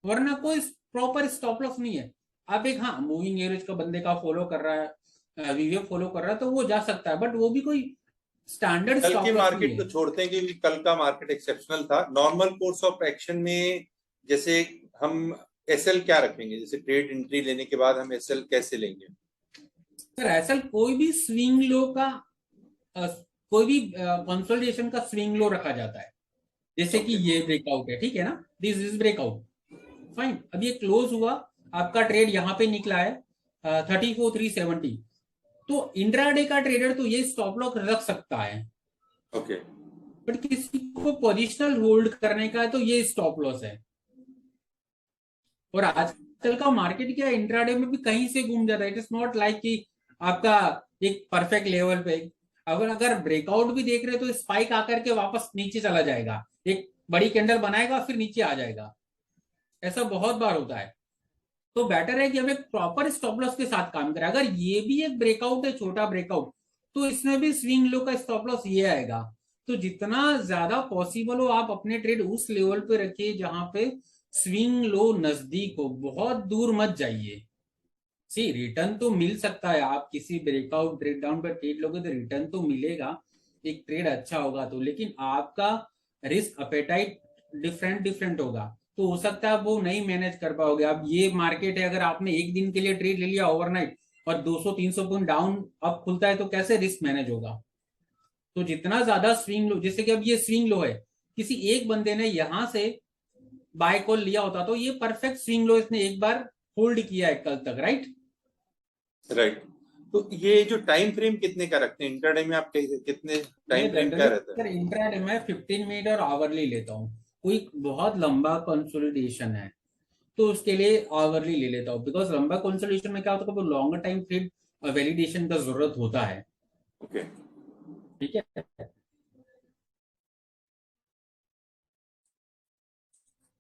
वरना कोई प्रॉपर स्टॉप लॉस नहीं है। आप एक, हाँ, मूविंग एवरेज का बंदे का फॉलो कर रहा है, वीवीओ फॉलो कर रहा है, तो वो जा सकता है, बट वो भी कोई स्टैंडर्ड कल की स्टॉप लॉस नहीं मार्केट तो है। छोड़ते हैं क्योंकि कल का मार्केट एक्सेप्शनल था। नॉर्मल कोर्स ऑफ एक्शन में जैसे हम एसएल क्या रखेंगे, जैसे ट्रेड एंट्री लेने के बाद हम एसएल कैसे लेंगे? सर ऐसा कोई भी स्विंग लो का, अ, कोई भी कंसोलिडेशन का स्विंग लो रखा जाता है। जैसे कि ओके। ये ब्रेकआउट है, ठीक है ना, दिस इज ब्रेकआउट, फाइन। अब ये क्लोज हुआ, आपका ट्रेड यहाँ पे निकला है 34,370, तो इंट्राडे का ट्रेडर तो ये स्टॉप लॉस रख सकता है। ओके। बट किसी को पोजिशनल होल्ड करने का है तो ये स्टॉप लॉस है। और आजकल का मार्केट क्या, इंट्राडे में भी कहीं से घूम जाता है। इट इज नॉट लाइक कि आपका एक परफेक्ट लेवल पे, अगर अगर ब्रेकआउट भी देख रहे हो तो स्पाइक आकर के वापस नीचे चला जाएगा, एक बड़ी कैंडल बनाएगा फिर नीचे आ जाएगा। ऐसा बहुत बार होता है। तो बेटर है कि हम एक प्रॉपर स्टॉप लॉस के साथ काम करें। अगर ये भी एक ब्रेकआउट है, छोटा ब्रेकआउट, तो इसमें भी स्विंग लो का स्टॉप लॉस ये आएगा। तो जितना ज्यादा पॉसिबल हो आप अपने ट्रेड उस लेवल पे रखिए जहां पे स्विंग लो नजदीक हो, बहुत दूर मत जाइए। सी, रिटर्न तो मिल सकता है, आप किसी ब्रेकआउट ब्रेकडाउन पर ट्रेड लोगे तो रिटर्न तो मिलेगा, एक ट्रेड अच्छा होगा तो। लेकिन आपका रिस्क अपेटाइट डिफरेंट डिफरेंट होगा, तो हो सकता है आप वो नहीं मैनेज कर पाओगे। अब ये मार्केट है, अगर आपने एक दिन के लिए ट्रेड ले लिया ओवरनाइट और 200-300 पॉइंट डाउन अप खुलता है, तो कैसे रिस्क मैनेज होगा। तो जितना ज्यादा स्विंग लो, जैसे कि अब ये स्विंग लो है, किसी एक बंदे ने यहां से बाय कॉल लिया होता तो ये परफेक्ट स्विंग लो इसने एक बार होल्ड किया है कल तक, राइट। राइट। तो ये जो टाइम फ्रेम कितने का रखते हैं इंट्राडे में, आप कितने टाइम मैं फ्रेम क्या जनरली रहता है? अगर इंट्राडे में 15 मिनट और आवरली लेता हूँ। कोई बहुत लंबा कंसोलिडेशन है तो उसके लिए आवरली ले लेता हूँ, बिकॉज लंबा कंसोलिडेशन में क्या होता है, लॉन्गर टाइम फिर वैलिडेशन का जरूरत होता है। ओके। ठीक है।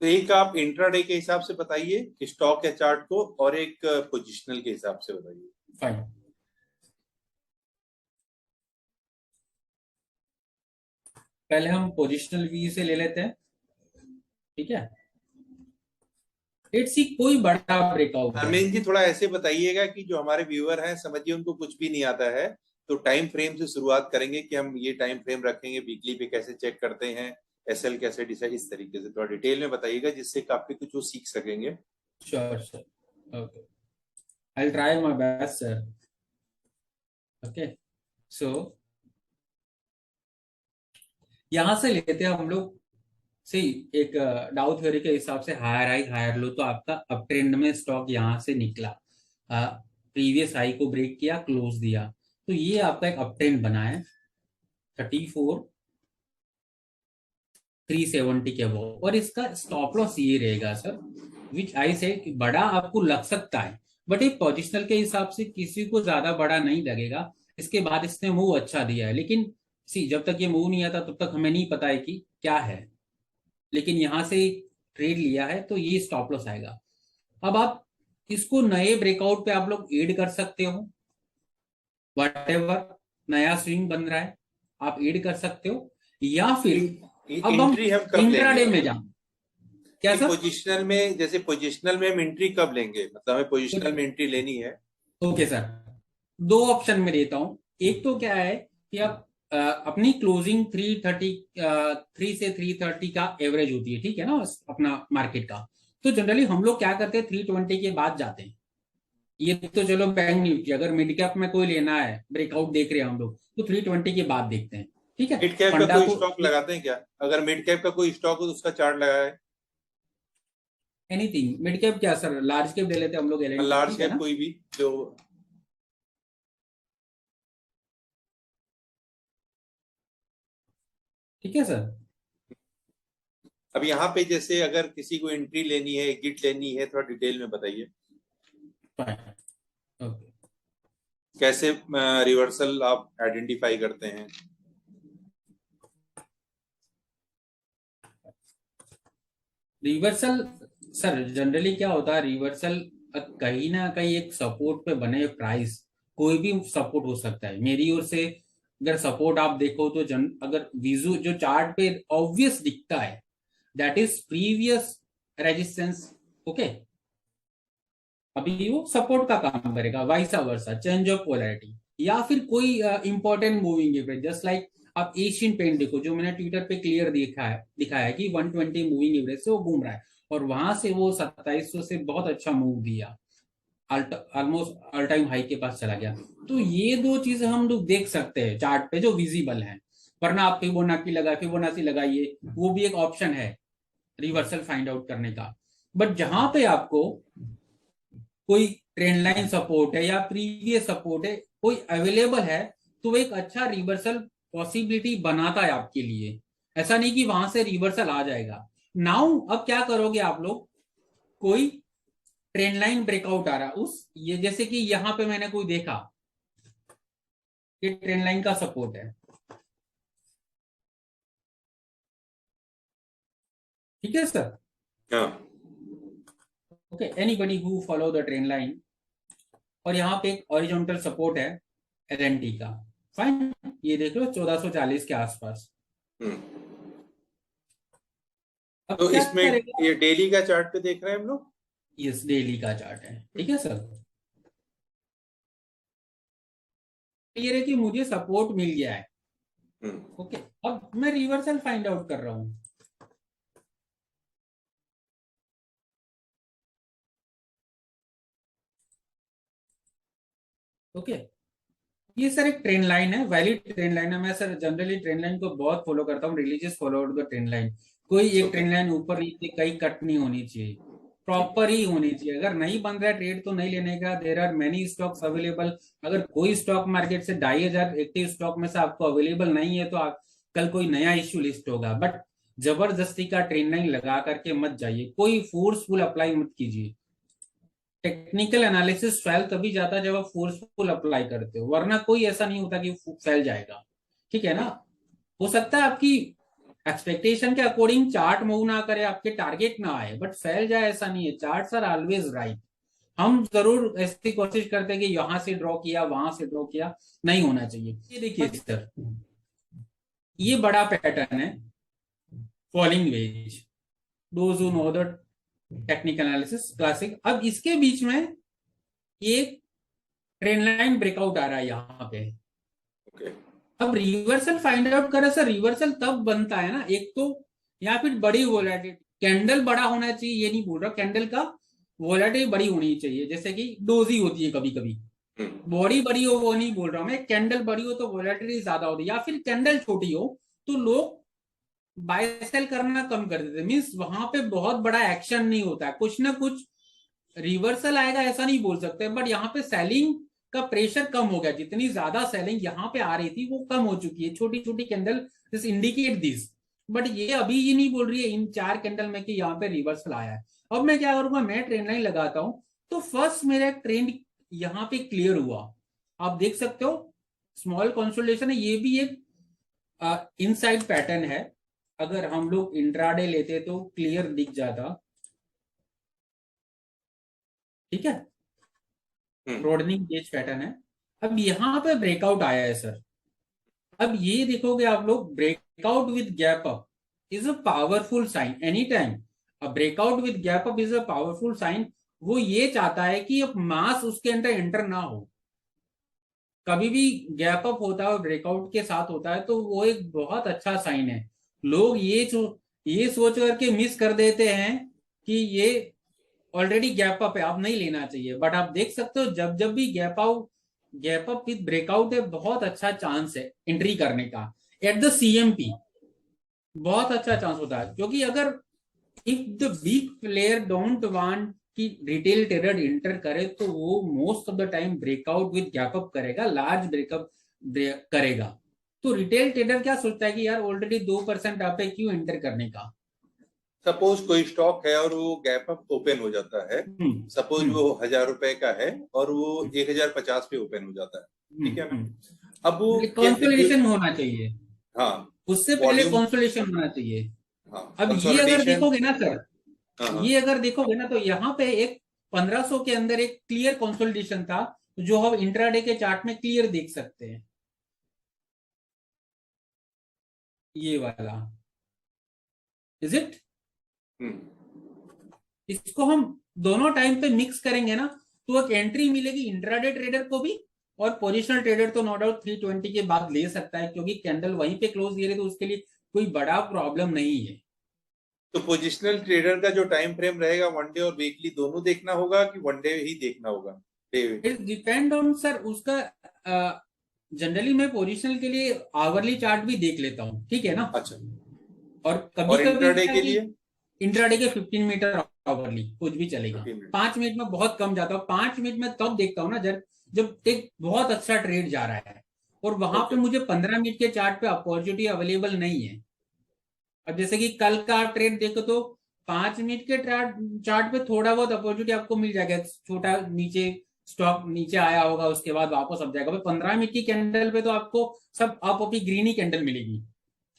तो एक आप इंट्राडे के हिसाब से बताइए स्टॉक या चार्ट को, और एक पोजिशनल के हिसाब से बताइए। फाइन। पहले हम पोजिशनल व्यू से ले लेते हैं, ठीक है। लेट्स सी कोई बड़ा ब्रेकआउट है। धर्मेंद्र जी थोड़ा ऐसे बताइएगा कि जो हमारे व्यूअर हैं, समझिए उनको कुछ भी नहीं आता है, तो टाइम फ्रेम से शुरुआत करेंगे कि हम ये टाइम फ्रेम रखेंगे, वीकली पे कैसे चेक करते हैं, एसएल कैसे डिसाइड, इस तरीके से थोड़ा डिटेल में बताइएगा जिससे काफी कुछ वो सीख सकेंगे। Sure sir, okay, I will try my best sir. Okay, so यहां से लेते हैं हम लोग। सी, एक डाउ थ्योरी के हिसाब से हायर हाई हायर लो, तो आपका अप ट्रेंड में स्टॉक यहां से निकला, प्रीवियस हाई को ब्रेक किया, क्लोज दिया, तो ये आपका एक अप ट्रेंड बना है 34,370 के वो। और इसका स्टॉप लॉस ये रहेगा सर, विच आई से बड़ा आपको लग सकता है, बट एक पोजिशनल के हिसाब से किसी को ज्यादा बड़ा नहीं लगेगा। इसके बाद इसने मूव अच्छा दिया है, लेकिन सी जब तक ये मूव नहीं आता तब तक हमें नहीं पता है कि क्या है, लेकिन यहां से ट्रेड लिया है तो ये स्टॉप लॉस आएगा। अब आप इसको नए ब्रेकआउट पे आप लोग ऐड कर सकते हो, व्हाटएवर नया स्विंग बन रहा है आप ऐड कर सकते हो, या फिर अब हम एंट्री हम कब इंट्राडे लेंगे में जाएं। क्या सर? पोजिशनल में, जैसे पोजिशनल में हम एंट्री कब लेंगे, मतलब हमें पोजिशनल में एंट्री लेनी है? ओके सर, दो ऑप्शन में देता हूं। एक तो क्या है कि आप अपनी क्लोजिंग 330, 3 से 330 का एवरेज होती है, ठीक है ना, अपना मार्केट का। तो जनरली हम लोग क्या करते हैं, 320 के बाद जाते हैं। ये तो चलो बैंक निफ्टी, अगर मिड कैप में कोई लेना है, ब्रेकआउट देख रहे हैं हम लोग, तो 320 के बाद देखते हैं, ठीक है। मिड कैप का फंडा कोई को स्टॉक लगाते हैं क्या? अगर मिड कैप का कोई स्टॉक हो तो उसका चार्ट लगाए। एनीथिंग मिड कैप, क्या सर लार्ज कैप ले लेते हैं हम लोग, एलएनटी, लार्ज ठीक है कैप ना। कोई भी जो, ठीक है सर। अब यहाँ पे जैसे अगर किसी को एंट्री लेनी है, एग्जिट लेनी है, थोड़ा डिटेल में बताइए ओके, कैसे रिवर्सल आप आइडेंटिफाई करते हैं? रिवर्सल सर जनरली क्या होता है, रिवर्सल कहीं ना कहीं एक सपोर्ट पे बने प्राइस, कोई भी सपोर्ट हो सकता है मेरी ओर से। अगर सपोर्ट आप देखो तो अगर विजु जो चार्ट पे ऑब्वियस दिखता है, that is previous resistance, okay, अभी वो सपोर्ट का काम करेगा, वाइसा वर्सा चेंज ऑफ पोलैरिटी, या फिर कोई important moving average, just like आप एशियन पेंट देखो, जो मैंने ट्विटर पे क्लियर दिखाया है कि 120 मूविंग एवरेज से वो घूम रहा है, और वहां से वो 2700 से बहुत अच्छा मूव दिया, ऑलमोस्ट ऑल टाइम हाई के पास चला गया। तो ये दो चीजें हम लोग देख सकते हैं चार्ट पे जो विजिबल है, वरना आप फिबोनाची लगाइए, वो भी एक ऑप्शन है रिवर्सल फाइंड आउट करने का। बट जहां पे आपको कोई ट्रेंड लाइन सपोर्ट है या प्रीवियस सपोर्ट है कोई अवेलेबल है, तो वो एक अच्छा रिवर्सल पॉसिबिलिटी बनाता है आपके लिए। ऐसा नहीं कि वहां से रिवर्सल आ जाएगा। नाउ अब क्या करोगे आप लोग, कोई ट्रेंड लाइन ब्रेकआउट आ रहा उस, ये जैसे कि यहां पे मैंने कोई देखा कि ट्रेंड लाइन का सपोर्ट है, ठीक है सर। हाँ, okay, anybody who follow the trend line, और यहाँ पे एक हॉरिजॉन्टल सपोर्ट है एलएनटी का, फाइन, ये देख लो 1440 के आसपास। अब तो क्या इसमें करेगा, ये डेली का चार्ट पे देख रहे हैं हम लोग। यस डेली का चार्ट है, ठीक है सर। क्लियर है कि मुझे सपोर्ट मिल गया है, ओके, अब मैं रिवर्सल फाइंड आउट कर रहा हूं। ओके, ये सर एक ट्रेंड लाइन है, वैलिड ट्रेंड लाइन है। मैं सर जनरली ट्रेंड लाइन को बहुत फॉलो करता हूँ, religious follow the trend line. कोई एक ट्रेंड लाइन ऊपर नीचे कहीं कट नहीं होनी चाहिए, प्रॉपर ही होनी चाहिए। अगर नहीं बन रहा है ट्रेड तो नहीं लेने का, there are many stocks available. अगर कोई स्टॉक मार्केट से 2500 एक्टिव स्टॉक में से आपको अवेलेबल नहीं है तो आप कल कोई नया इश्यू लिस्ट होगा, बट जबरदस्ती का ट्रेंड लाइन लगा करके मत जाइए, कोई फोर्सफुल अप्लाई मत कीजिए। टेक्निकल एनालिसिस फेल तभी जाता है जब आप फोर्सफुल अप्लाई करते हो, वरना कोई ऐसा नहीं होता कि फेल जाएगा, ठीक है ना। हो सकता है आपकी एक्सपेक्टेशन के अकॉर्डिंग चार्ट मूव ना करे, आपके टारगेट ना आए बट फैल जाए, ऐसा नहीं है। Charts are always right. हम जरूर ऐसी कोशिश करते हैं कि यहां से ड्रॉ किया, वहां से ड्रॉ किया, नहीं होना चाहिए। ये देखिए सर, ये बड़ा पैटर्न है falling veg, those who know the technical analysis classic. अब इसके बीच में एक ट्रेंड लाइन ब्रेकआउट आ रहा है यहाँ पे। ओके। अब रिवर्सल फाइंड आउट करें सर, रिवर्सल तब बनता है ना, एक तो यहाँ फिर बड़ी वोलेटिलिटी, कैंडल बड़ा होना चाहिए, ये नहीं बोल रहा, कैंडल का वोलेटिलिटी बड़ी होनी चाहिए, जैसे कि डोजी होती है कभी कभी, बॉडी बड़ी हो वो नहीं बोल रहा हूं मैं, कैंडल बड़ी हो तो वोलेटिलिटी ज्यादा होती है, या फिर कैंडल छोटी हो तो लोग बाय सेल करना कम कर देते, मीन्स वहां पे बहुत बड़ा एक्शन नहीं होता है, कुछ ना कुछ रिवर्सल आएगा ऐसा नहीं बोल सकते, बट यहाँ पे सेलिंग का प्रेशर कम हो गया, जितनी ज्यादा सेलिंग यहाँ पे आ रही थी वो कम हो चुकी है, छोटी छोटी candle this indicate this, but ये अभी ये नहीं बोल रही है इन 4 कैंडल में कि यहाँ पे रिवर्सल आया है। अब मैं क्या करूंगा, मैं ट्रेंड लाइन लगाता हूं, तो फर्स्ट मेरा ट्रेंड यहाँ पे क्लियर हुआ, आप देख सकते हो स्मॉल कंसोलिडेशन है, ये भी एक इनसाइड पैटर्न है, अगर हम लोग इंट्राडे लेते तो क्लियर दिख जाता, ठीक है, ब्रॉडनिंग गेज पैटर्न है। अब यहाँ पे ब्रेकआउट आया है सर, अब ये देखोगे आप लोग, breakout with gap up is a powerful sign any time, a breakout with gap up is a powerful sign, वो ये चाहता है कि अब मास उसके अंदर एंटर ना हो, कभी भी गैप अप होता है ब्रेकआउट के साथ होता है तो वो एक बहुत अच्छा साइन है। लोग ये सोच करके मिस कर देते हैं कि ये ऑलरेडी गैप अप है, आप नहीं लेना चाहिए, बट आप देख सकते हो जब जब भी गैप अप विद ब्रेकआउट है, बहुत अच्छा चांस है एंट्री करने का एट द सीएमपी, बहुत अच्छा चांस होता है, क्योंकि अगर if the big player don't want कि रिटेल ट्रेडर इंटर करे तो वो most of the time breakout with gap up करेगा, लार्ज ब्रेकअप करेगा, तो रिटेल ट्रेडर क्या सोचता है कि यार ऑलरेडी 2% आप है, क्यों एंटर करने का। सपोज कोई स्टॉक है और वो गैप अप ओपन हो जाता है, सपोज वो 1,000 रुपए का है और वो 1,050 पे ओपन हो जाता है, ठीक है ना, अब वो कंसोलिडेशन होना चाहिए, हाँ उससे पहले कंसोलिडेशन होना चाहिए। हाँ अब ये अगर देखोगे ना सर, ये अगर देखोगे ना तो यहाँ पे एक 1500 के अंदर एक क्लियर कंसोलिडेशन था, जो हम इंट्राडे के चार्ट में क्लियर देख सकते हैं, ये वाला, इज इट, इसको हम दोनों टाइम पे मिक्स करेंगे ना तो एक एंट्री मिलेगी इंट्राडे ट्रेडर को भी, और पोजिशनल ट्रेडर तो नो डाउट 320 के बाद ले सकता है, क्योंकि कैंडल वहीं पे क्लोज दे रहे तो उसके लिए कोई बड़ा प्रॉब्लम नहीं है। तो पोजिशनल ट्रेडर का जो टाइम फ्रेम रहेगा वन डे और वीकली दोनों देखना होगा कि वन डे ही देखना होगा? इट डिपेंड ऑन सर उसका, जनरली मैं पोजिशनल के लिए आवरली चार्ट भी देख लेता हूँ, ठीक है ना। अच्छा, और कभी और कभी इंट्राडे के लिए इंट्राडे के 15 मीटर आवरली कुछ भी चलेगा, 5 मिनट में बहुत कम जाता हूँ, 5 मिनट में तब देखता हूँ ना जब एक बहुत अच्छा ट्रेड जा रहा है, और वहां पे मुझे 15 मिनट के चार्ट पे अपॉर्चुनिटी अवेलेबल नहीं है। अब जैसे कि कल का आप ट्रेड देखो तो 5 मिनट के चार्ट पे थोड़ा बहुत अपॉर्चुनिटी आपको मिल जाएगा, छोटा नीचे स्टॉक नीचे आया होगा उसके बाद वापस अब जाएगा, 15 मिनट की कैंडल पे तो आपको सब अप अप ग्रीन ही कैंडल मिलेगी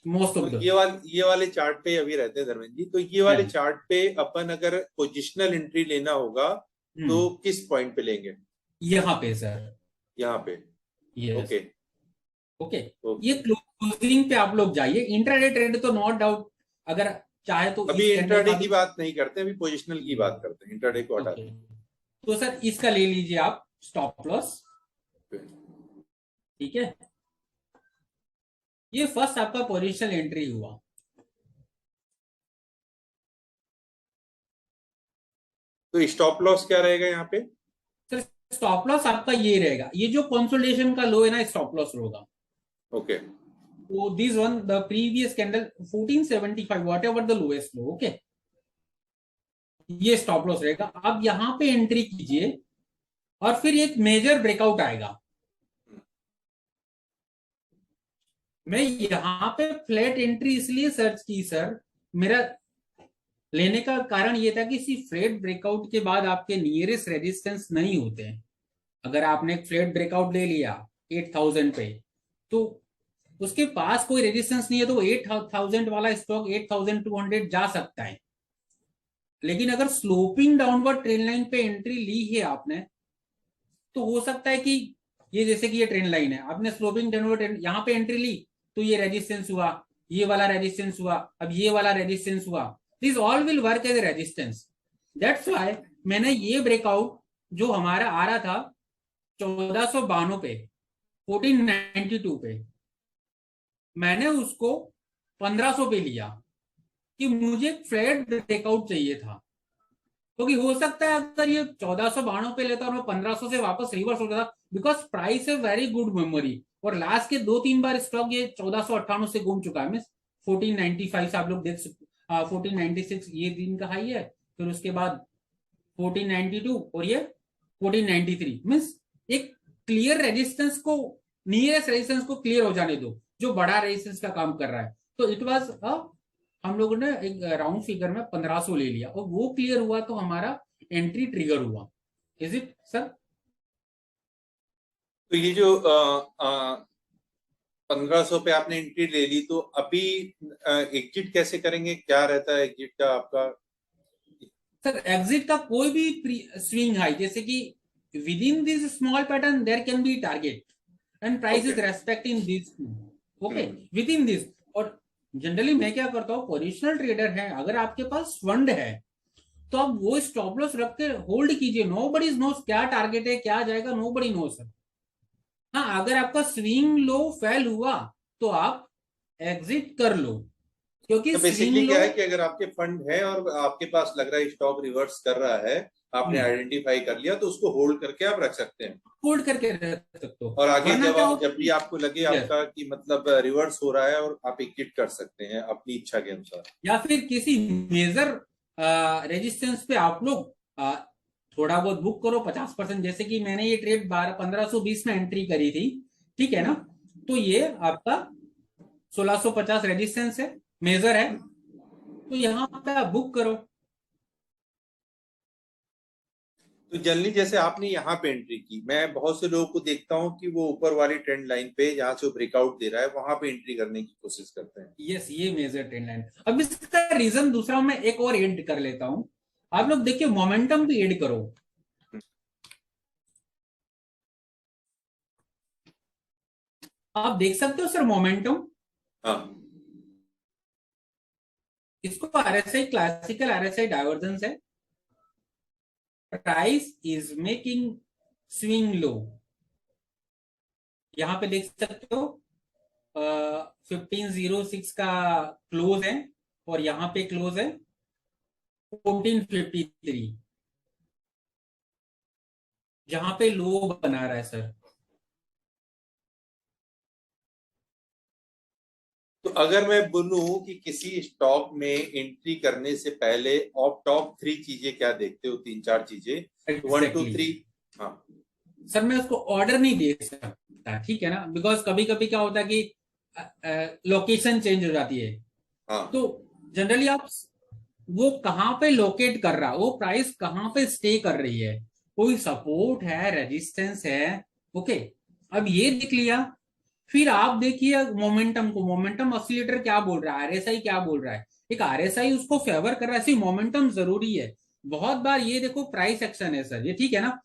मोस्ट ऑफ तो द। ये वाले चार्ट पे अभी रहते हैं धर्मेंद्र जी, तो ये वाले चार्ट पे अपन अगर पोजिशनल एंट्री लेना होगा तो किस पॉइंट पे लेंगे? यहाँ पे सर, यहाँ पे, ओके ओके, ये क्लोजिंग पे आप लोग जाइए, इंट्राडे ट्रेड तो नॉट डाउट, अगर चाहे तो अभी इंट्राडे की बात नहीं करते, अभी पोजिशनल की बात करते हैं, इंट्राडे को हटा दें। तो सर इसका ले लीजिए आप स्टॉप लॉस, ठीक है, ये फर्स्ट आपका पोजिशनल एंट्री हुआ, तो स्टॉप लॉस क्या रहेगा यहाँ पे? सर स्टॉप लॉस आपका ये रहेगा, ये जो कंसोलिडेशन का लो है ना स्टॉप लॉस होगा, okay, so this one the previous candle 1475 whatever the lowest low, okay, ये स्टॉप लॉस रहेगा। अब यहां पे एंट्री कीजिए और फिर एक मेजर ब्रेकआउट आएगा, मैं यहां पे फ्लैट एंट्री इसलिए सर्च की सर, मेरा लेने का कारण ये था कि सिर्फ फ्लैट ब्रेकआउट के बाद आपके नियरेस्ट रेजिस्टेंस नहीं होते हैं, अगर आपने एक फ्लैट ब्रेकआउट ले लिया 8000 पे तो उसके पास कोई रेजिस्टेंस नहीं है, तो वो 8,000 वाला स्टॉक 8,200 जा सकता है। लेकिन अगर स्लोपिंग डाउनवर्ड ट्रेंड लाइन पे एंट्री ली है आपने, तो हो सकता है कि ये जैसे कि ये ट्रेंड लाइन है, आपने स्लोपिंग डाउनवर्ड यहाँ पे एंट्री ली, तो ये रेजिस्टेंस हुआ, ये वाला रेजिस्टेंस हुआ, अब ये वाला रेजिस्टेंस हुआ, this all will work as a resistance. That's why मैंने ये ब्रेकआउट जो हमारा आ रहा था 1492 पे, 1492 पे, मैंने उसको 1500 पे लिया कि मुझे फ्लैट ब्रेकआउट चाहिए था। क्योंकि हो सकता है अगर ये 1492 पे लेता और मैं 1500 से वापस रिवर्स हो जाता, बिकॉज प्राइस है वेरी गुड मेमोरी, और लास्ट के 2-3 बार स्टॉक ये 1498 से घूम चुका है, मीन 1495 से आप लोग देख सकते, 1496 ये दिन का हाई है, फिर उसके बाद 1492 और ये 1493, मीन्स एक क्लियर रेजिस्टेंस को, नियरेस्ट रेजिस्टेंस को क्लियर हो जाने दो, जो बड़ा रेजिस्टेंस का काम कर रहा है। तो इट वाज हम लोगों ने एक राउंड फिगर में 1500 ले लिया, और वो क्लियर हुआ तो हमारा एंट्री ट्रिगर हुआ। Is it sir? तो ये जो 1500 पे आपने एंट्री ले ली, तो अभी एग्जिट कैसे करेंगे, क्या रहता है एग्जिट का आपका? सर एग्जिट का कोई भी स्विंग हाई, जैसे कि within this small pattern there can be target and price is respecting this, okay, within this. और जनरली मैं क्या करता हूँ, पोजिशनल ट्रेडर है, अगर आपके पास फंड है तो आप वो स्टॉप लॉस रख के होल्ड कीजिए, नो बडी नोस क्या टारगेट है, क्या जाएगा, नो बडी नो सर। हाँ, अगर आपका स्विंग लो फेल हुआ तो आप एग्जिट कर लो, क्योंकि तो स्विंग बेसिकली लो क्या है कि अगर आपके फंड है और आपके पास लग रहा है स्टॉक रिवर्स कर रहा है, आपने आइडेंटिफाई कर लिया, तो उसको होल्ड करके आप रख सकते हैं, होल्ड करके रख सकते हो। और आगे वरना जब क्या होगा, जब भी आपको लगे yes, आपका कि मतलब रिवर्स हो रहा है, और आप एग्जिट कर सकते हैं अपनी इच्छा के अनुसार। या फिर किसी मेजर रेजिस्टेंस पे आप लोग थोड़ा बहुत बुक करो 50%, जैसे कि मैंने ये ट्रेड 1520 में एंट्री करी थी, ठीक है ना, तो ये आपका 1650 रेजिस्टेंस है, मेजर है, तो यहां पे आप बुक करो। तो जनरली जैसे आपने यहाँ पे एंट्री की, मैं बहुत से लोगों को देखता हूँ कि वो ऊपर वाली ट्रेंड लाइन पे जहाँ से वो ब्रेकआउट दे रहा है वहां पे एंट्री करने की कोशिश करते हैं। यस, ये मेजर ट्रेंड लाइन। अब इसका रीजन दूसरा मैं एक और ऐड कर लेता हूं, आप लोग देखिए मोमेंटम भी ऐड करो। आप देख सकते हो सर मोमेंटम, हाँ, इसको आरएसआई, क्लासिकल आरएसआई डाइवर्जेंस है, प्राइस इज मेकिंग स्विंग लो, यहां पे देख सकते हो 1506 का क्लोज है, और यहां पे क्लोज है 1453, जहां पे लो बना रहा है सर। तो अगर मैं बोलूं कि किसी स्टॉक में एंट्री करने से पहले आप टॉप 3 चीजें क्या देखते हो, 3-4 चीजें, 1 2 एग्जैक्टली 3? हाँ, सर, मैं उसको ऑर्डर नहीं दे सकता, ठीक है ना, बिकॉज कभी कभी क्या होता है कि लोकेशन चेंज हो जाती है, हाँ, तो जनरली आप वो कहाँ पे लोकेट कर रहा, वो प्राइस कहाँ पे स्टे कर रही है, कोई सपोर्ट है, रेजिस्टेंस है, ओके, अब ये देख लिया। फिर आप देखिए मोमेंटम को, मोमेंटम ऑसिलेटर क्या बोल रहा है, आरएसआई क्या बोल रहा है, एक आरएसआई उसको फेवर कर रहा है, सिर्फ मोमेंटम जरूरी है। बहुत बार ये देखो प्राइस एक्शन है सर, ये ठीक है ना,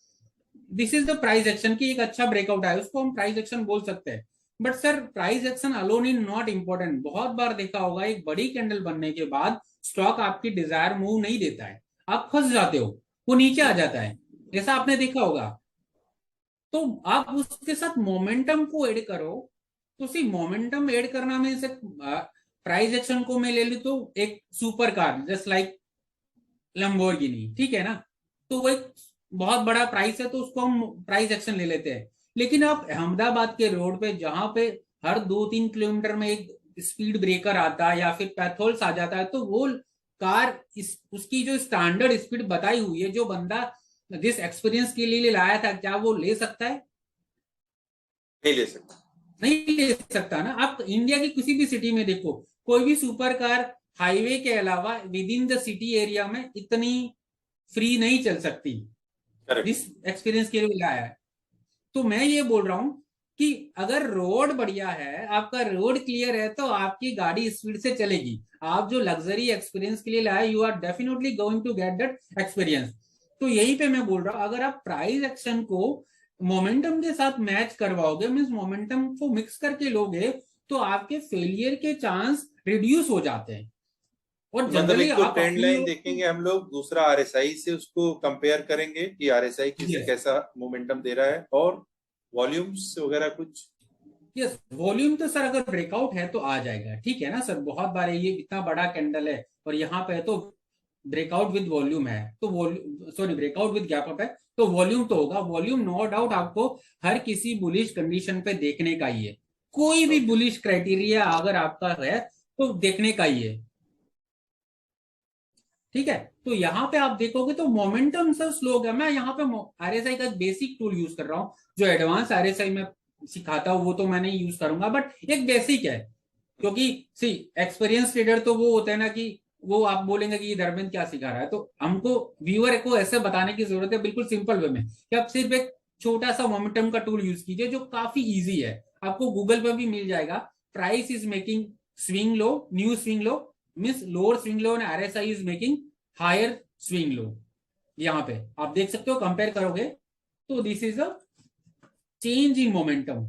this is the price action की एक अच्छा ब्रेकआउट है, उसको हम प्राइस एक्शन बोल सकते हैं। But sir price action alone is not important, बहुत बार देखा होगा एक बड़ी कैंडल बनने के बाद स्टॉक आपकी डिजायर मूव नहीं देता है, आप फंस जाते हो, वो नीचे आ जाता है, ऐसा आपने देखा होगा। तो आप उसके साथ मोमेंटम को ऐड करो, तो सी मोमेंटम ऐड करना में से प्राइस एक्शन को मैं ले लू तो एक super car just like Lamborghini, ठीक है ना, तो वो एक बहुत बड़ा प्राइस है, तो उसको हम प्राइस एक्शन ले लेते हैं। लेकिन आप अहमदाबाद के रोड पे जहां पे हर 2-3 किलोमीटर में एक स्पीड ब्रेकर आता है या फिर पैथोल्स आ जाता है, तो वो कार उसकी जो स्टैंडर्ड स्पीड बताई हुई है, जो बंदा जिस एक्सपीरियंस के लिए लाया था, क्या वो ले सकता है? नहीं ले सकता। नहीं ले सकता ना। आप इंडिया की किसी भी सिटी में देखो, कोई भी सुपर कार हाईवे के अलावा with in the city area में इतनी फ्री नहीं चल सकती, करेक्ट। जिस एक्सपीरियंस के लिए लाया है। तो मैं ये बोल रहा हूं, कि अगर रोड बढ़िया है, आपका रोड क्लियर है, तो आपकी गाड़ी स्पीड से चलेगी। आप जो लग्जरी एक्सपीरियंस के लिए लाए, you are definitely going to get that experience. तो यही पे मैं बोल रहा हूं, अगर आप प्राइस एक्शन को मोमेंटम के साथ मैच करवाओगे, मीन्स मोमेंटम को मिक्स करके लोगे, तो आपके फेलियर के चांस रिड्यूस हो जाते हैं। और मतलब जनरली एक तो आप ट्रेंड अपनी लाइन ओर देखेंगे हम लोग, दूसरा आरएसआई से उसको कंपेयर करेंगे कि आरएसआई किस यस कैसा मोमेंटम दे रहा है, और वॉल्यूम्स वगैरह कुछ। यस वॉल्यूम तो सर अगर ब्रेकआउट है तो आ जाएगा, ठीक है ना सर। बहुत बार ये इतना बड़ा कैंडल है और यहाँ पे तो ब्रेकआउट विद वॉल्यूम है, तो volume sorry breakout with gap up है, तो वॉल्यूम तो होगा। वॉल्यूम नो डाउट आपको हर किसी बुलिश कंडीशन पे देखने का ही है। कोई भी ओके। बुलिश क्राइटेरिया अगर आपका है तो देखने का ही है, ठीक है। तो यहाँ पे आप देखोगे तो मोमेंटम सर स्लो गया। मैं यहाँ पे आरएसआई का बेसिक टूल यूज कर रहा हूँ। जो एडवांस आरएसआई में सिखाता हूँ वो तो मैं नहीं यूज करूंगा, बट एक बेसिक है। क्योंकि सी एक्सपीरियंस ट्रेडर तो वो होते हैं ना कि वो आप बोलेंगे कि ये धर्मेंद्र क्या सिखा रहा है, तो हमको व्यूअर को ऐसे बताने की जरूरत है बिल्कुल सिंपल वे में कि आप सिर्फ एक छोटा सा मोमेंटम का टूल यूज कीजिए जो काफी इजी है। आपको गूगल पर भी मिल जाएगा। Price is making swing low, new swing low, means lower swing low, and RSI is making higher swing low. यहाँ पे आप देख सकते हो, कंपेयर करोगे तो this is a change in momentum.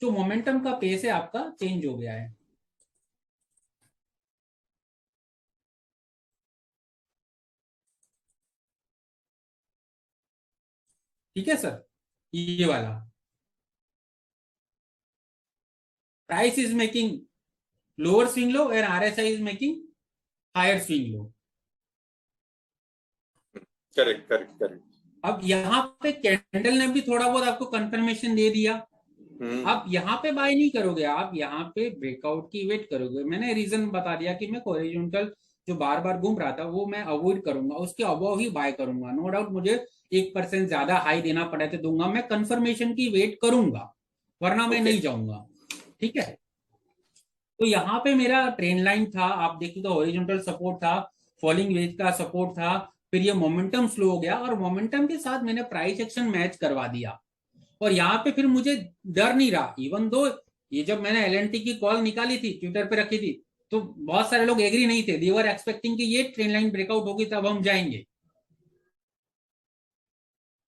जो मोमेंटम का पेस है आपका चेंज हो गया है। ठीक है सर, ये वाला price is making lower swing low and RSI is making higher swing low. Correct correct correct. अब यहाँ पे कैंडल ने भी थोड़ा बहुत आपको कंफर्मेशन दे दिया। आप यहाँ पे बाय नहीं करोगे, आप यहाँ पे ब्रेकआउट की वेट करोगे। मैंने रीजन बता दिया कि मैं हॉरिजॉन्टल जो बार बार घूम रहा था वो मैं अवॉइड करूंगा, उसके अबव ही बाय करूंगा। नो डाउट मुझे 1% ज्यादा हाई देना पड़े तो दूंगा, मैं कंफर्मेशन की वेट करूंगा, वरना मैं ओके। नहीं जाऊंगा। ठीक है। तो यहाँ पे मेरा ट्रेंड लाइन था, आप देखिए तो हॉरिजॉन्टल सपोर्ट था, फॉलिंग वेज का सपोर्ट था, फिर ये मोमेंटम स्लो हो गया और मोमेंटम के साथ मैंने प्राइस एक्शन मैच करवा दिया। और यहाँ पे फिर मुझे डर नहीं रहा, इवन दो ये जब मैंने एलएनटी की कॉल निकाली थी, ट्विटर पे रखी थी, तो बहुत सारे लोग एग्री नहीं थे, देवर एक्सपेक्टिंग कि ये ट्रेंड लाइन ब्रेकआउट होगी तब हम जाएंगे।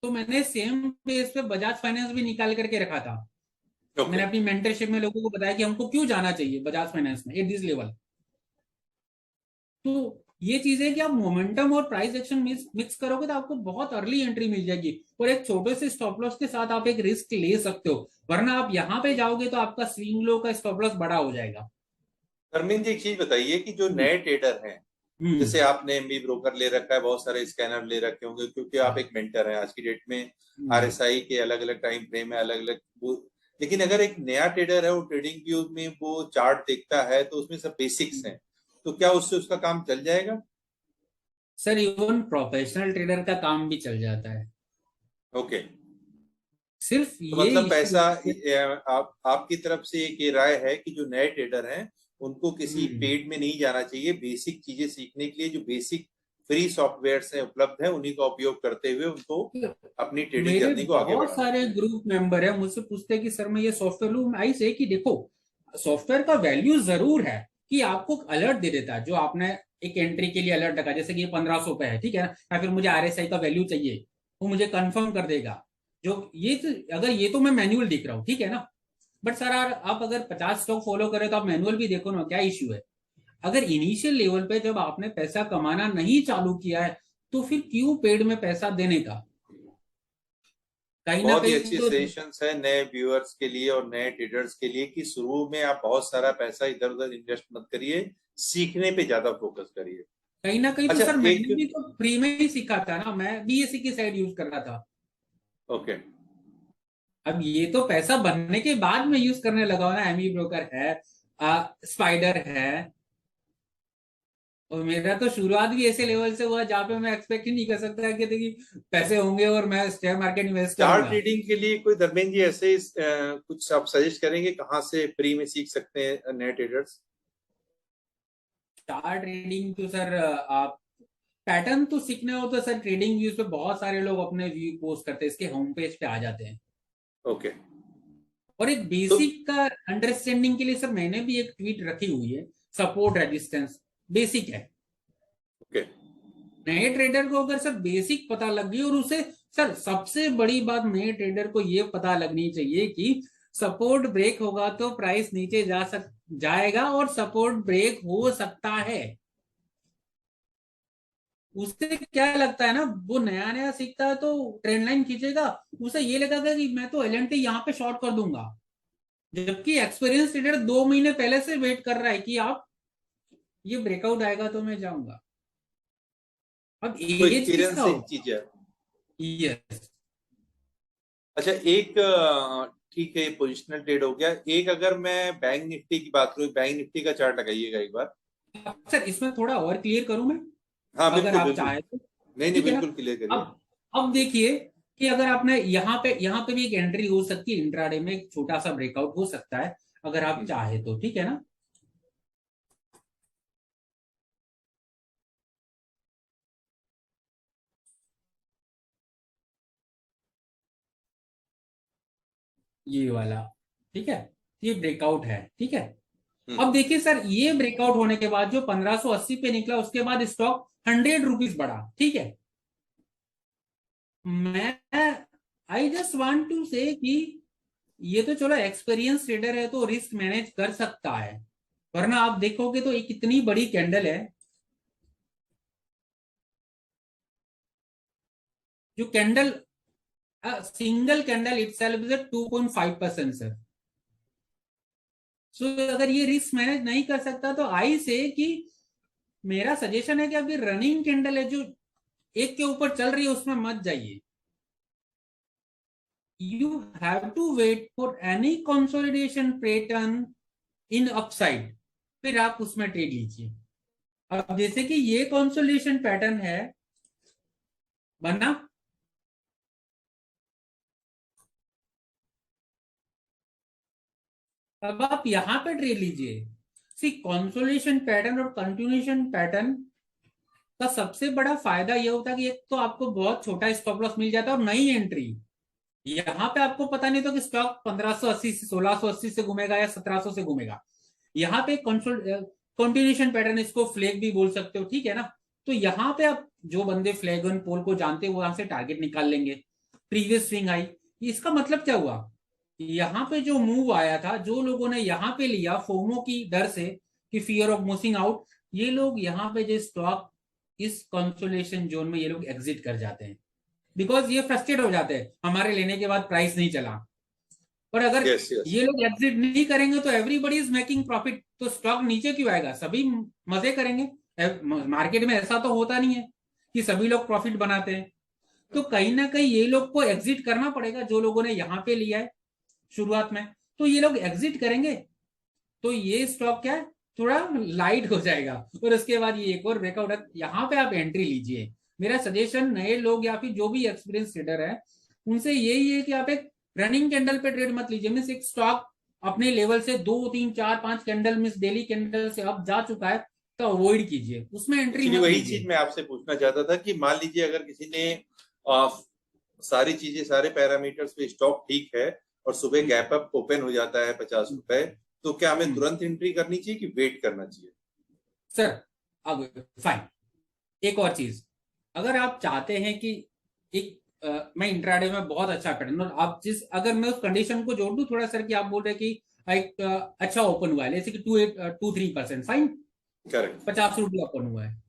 तो मैंने सेम बेस पे बजाज फाइनेंस भी निकाल करके रखा था। ओके। मैंने अपनी मेंटरशिप में लोगों को बताया कि हमको क्यों जाना चाहिए बजाज फाइनेंस में एट दिस लेवल। तो ये चीज है कि आप मोमेंटम और प्राइस एक्शन मिक्स करोगे तो आपको बहुत अर्ली एंट्री मिल जाएगी, और एक छोटे से स्टॉप लॉस के साथ आप एक रिस्क ले सकते हो। वरना आप यहाँ पे जाओगे तो आपका स्विंग लो का स्टॉप लॉस बड़ा हो जाएगा। धर्मेंद्र जी, एक चीज बताइए कि जो हम्म नए ट्रेडर हैं, हम्म जैसे आपने एमबी ब्रोकर ले रखा है, बहुत सारे स्कैनर ले रखे होंगे क्योंकि आप हाँ, एक मेंटर हैं आज की डेट में। हम्म, आरएसआई के अलग अलग टाइम फ्रेम है, अलग अलग वो। लेकिन अगर एक नया ट्रेडर है, वो ट्रेडिंग व्यू में वो चार्ट देखता है तो उसमें सब बेसिक्स हैं, तो क्या उससे उसका काम चल जाएगा? सर इवन प्रोफेशनल ट्रेडर का काम भी चल जाता है। ओके। सिर्फ तो ये मतलब इशू पैसा आपकी तरफ से एक ये राय है कि जो नए ट्रेडर हैं उनको किसी हम्म पेड में नहीं जाना चाहिए, बेसिक चीजें सीखने के लिए जो बेसिक फ्री सॉफ्टवेयर हैं उपलब्ध है उन्हीं का उपयोग करते हुए उनको अपनी ट्रेडिंग मेरे जर्नी को आगे बहुत बढ़ाना सारे चाहिए। ग्रुप मेंबर है, मुझसे पूछते हैं कि सर मैं ये सॉफ्टवेयर लूं। आई से कि देखो, सॉफ्टवेयर का वैल्यू जरूर है कि आपको अलर्ट दे देता है। जो आपने एक एंट्री के लिए अलर्ट रखा, जैसे कि ये 1500 पे है, ठीक है ना, या फिर मुझे आरएसआई का वैल्यू चाहिए, वो मुझे कंफर्म कर देगा। जो ये तो, अगर ये तो मैं मैनुअल दिख रहा हूँ, ठीक है ना, बट सर आप अगर 50 स्टॉक फॉलो करें तो आप मैनुअल भी देखो ना, क्या इश्यू है। अगर इनिशियल लेवल पे जब आपने पैसा कमाना नहीं चालू किया है, तो फिर क्यों पेड में पैसा देने का। कहीं ना बहुत ही कहीं अच्छी तो सजेशंस है नए व्यूअर्स के लिए और नए ट्रेडर्स के लिए कि शुरू में आप बहुत सारा पैसा इधर उधर इन्वेस्ट मत करिए, सीखने पे ज्यादा फोकस करिए। कहीं ना कहीं तो अच्छा सर मैंने एक। भी तो फ्री में ही सीखा था ना, मैं भी इसी की साइड यूज कर रहा था। ओके। अब ये तो पैसा बनने के बाद में यूज करने लगा हूं ना, एमी ब्रोकर है, स्पाइडर है। और मेरा तो शुरुआत भी ऐसे लेवल से हुआ जहां पे मैं एक्सपेक्ट ही नहीं कर सकता कि देखिए पैसे होंगे और मैं शेयर मार्केट इन्वेस्ट चार्ट करूंगा। रीडिंग के लिए कोई धर्मेंद्र जी ऐसे कुछ आप सजेस्ट करेंगे कहाँ से फ्री में सीख सकते हैं नए ट्रेडर्स? चार्ट ट्रेडिंग तो सर आप पैटर्न तो सीखने हो तो सर ट्रेडिंग व्यूज पे बहुत सारे लोग अपने व्यू पोस्ट करते हैं, इसके होम पेज पे आ जाते हैं। ओके। और एक बेसिक का अंडरस्टैंडिंग के लिए सर मैंने भी एक ट्वीट रखी हुई है, सपोर्ट रेजिस्टेंस बेसिक है। ओके, नए ट्रेडर को अगर सर बेसिक पता लग गई, और उसे सर सबसे बड़ी बात नए ट्रेडर को ये पता लगनी चाहिए कि सपोर्ट ब्रेक होगा तो प्राइस नीचे जाएगा, और सपोर्ट ब्रेक हो सकता है। उससे क्या लगता है ना, वो नया नया सीखता है तो ट्रेंड लाइन खींचेगा, उसे ये लगेगा कि मैं तो एलएनटी यहाँ पे शॉर्ट कर दूंगा, जबकि एक्सपीरियंस ट्रेडर 2 महीने पहले से वेट कर रहा है कि आप ये ब्रेकआउट आएगा तो मैं जाऊंगा। अब तो एज किसका एक्सपीरियंस एक होगा? चीज है। यस अच्छा, एक ठीक है, पोजिशनल ट्रेड हो गया। एक अगर मैं बैंक निफ्टी की बात करूं, बैंक निफ्टी का चार्ट लगाइएगा एक बार। सर, इसमें थोड़ा और क्लियर करूं मैं, हाँ अगर बिल्कुल आप बिल्कुल। चाहें तो। नहीं नहीं, ठीक है ना? बिल्कुल क्लियर करिए। अब देखिए कि अगर आपने यहाँ पे भी एक एंट्री हो सकती है, इंट्राडे में एक छोटा सा ब्रेकआउट हो सकता है अगर आप हम्म, चाहे तो, ठीक है ना? ये वाला, ठीक है, ये ब्रेकआउट है, ठीक है। हम्म। अब देखिए सर, ये ब्रेकआउट होने के बाद जो 1580 पे निकला, उसके बाद स्टॉक 100 रुपीज बढ़ा, ठीक है। मैं I just want to say कि ये तो चलो एक्सपीरियंस ट्रेडर है तो रिस्क मैनेज कर सकता है, वरना आप देखोगे तो एक इतनी बड़ी कैंडल है, जो candle single candle itself is 2.5% sir. So अगर ये रिस्क मैनेज नहीं कर सकता तो आई से कि मेरा सजेशन है कि अभी रनिंग कैंडल है जो एक के ऊपर चल रही है उसमें मत जाइए। You have to wait for any consolidation pattern in upside, फिर आप उसमें ट्रेड लीजिए। अब जैसे कि ये कंसोलिडेशन पैटर्न है बना, अब आप यहां पे ट्रेड लीजिए। सी, कंसोलिडेशन पैटर्न और कंटिन्यूएशन पैटर्न का सबसे बड़ा फायदा यह होता है कि एक तो आपको बहुत छोटा स्टॉप लॉस मिल जाता है, और नई एंट्री यहाँ पे आपको पता नहीं तो कि स्टॉक 1580 से 1680 से घूमेगा या 1700 से घूमेगा। यहाँ पे कंटिन्यूएशन पैटर्न, इसको फ्लैग भी बोल सकते हो, ठीक है ना? तो यहाँ पे आप जो बंदे फ्लैग एंड पोल को जानते हैं वो यहां से टारगेट निकाल लेंगे। प्रीवियस स्विंग आई, इसका मतलब क्या हुआ? यहाँ पे जो मूव आया था, जो लोगों ने यहाँ पे लिया फोमो की डर से कि फियर ऑफ मिसिंग आउट, ये लोग यहाँ पे जो स्टॉक इस कंसोलेशन जोन में ये लोग एग्जिट कर जाते हैं, बिकॉज ये फ्रस्ट्रेट हो जाते हैं हमारे लेने के बाद प्राइस नहीं चला। पर अगर यस यस। ये लोग एग्जिट नहीं करेंगे तो एवरीबडी इज मेकिंग प्रॉफिट, तो स्टॉक नीचे क्यों आएगा? सभी मजे करेंगे। मार्केट में ऐसा तो होता नहीं है कि सभी लोग प्रॉफिट बनाते हैं, तो कहीं ना कहीं ये लोग को एग्जिट करना पड़ेगा, जो लोगों ने यहाँ पे लिया है शुरुआत में, तो ये लोग एग्जिट करेंगे, तो ये स्टॉक क्या है, थोड़ा लाइट हो जाएगा, और उसके बाद ये एक और ब्रेकआउट है, यहाँ पे आप एंट्री लीजिए। मेरा सजेशन नए लोग या फिर जो भी एक्सपीरियंस ट्रेडर है उनसे यही है कि आप एक रनिंग कैंडल पे ट्रेड मत लीजिए। मीन एक स्टॉक अपने लेवल से 2 3 4 5 कैंडल मीन डेली कैंडल से अब जा चुका है तो अवॉइड कीजिए, उसमें एंट्री एक्चुअली मत वही चीज लीजिए। मैं आपसे पूछना चाहता था कि मान लीजिए अगर किसी ने आ, सारी चीजें, सारे पैरामीटर्स पे स्टॉक ठीक है, और सुबह गैप अप ओपन हो जाता है 50 रुपए, तो क्या हमें तुरंत एंट्री करनी चाहिए कि वेट करना चाहिए? सर अब फाइन, एक और चीज, अगर आप चाहते हैं कि एक मैं इंट्राडे में बहुत अच्छा पैटर्न, और आप जिस अगर मैं उस कंडीशन को जोड़ दूं थोड़ा सर कि आप बोल रहे हैं कि एक अच्छा ओपन हुआ है, जैसे कि 2.23%, फाइन, करेक्ट। 50 रुपये ओपन हुआ है।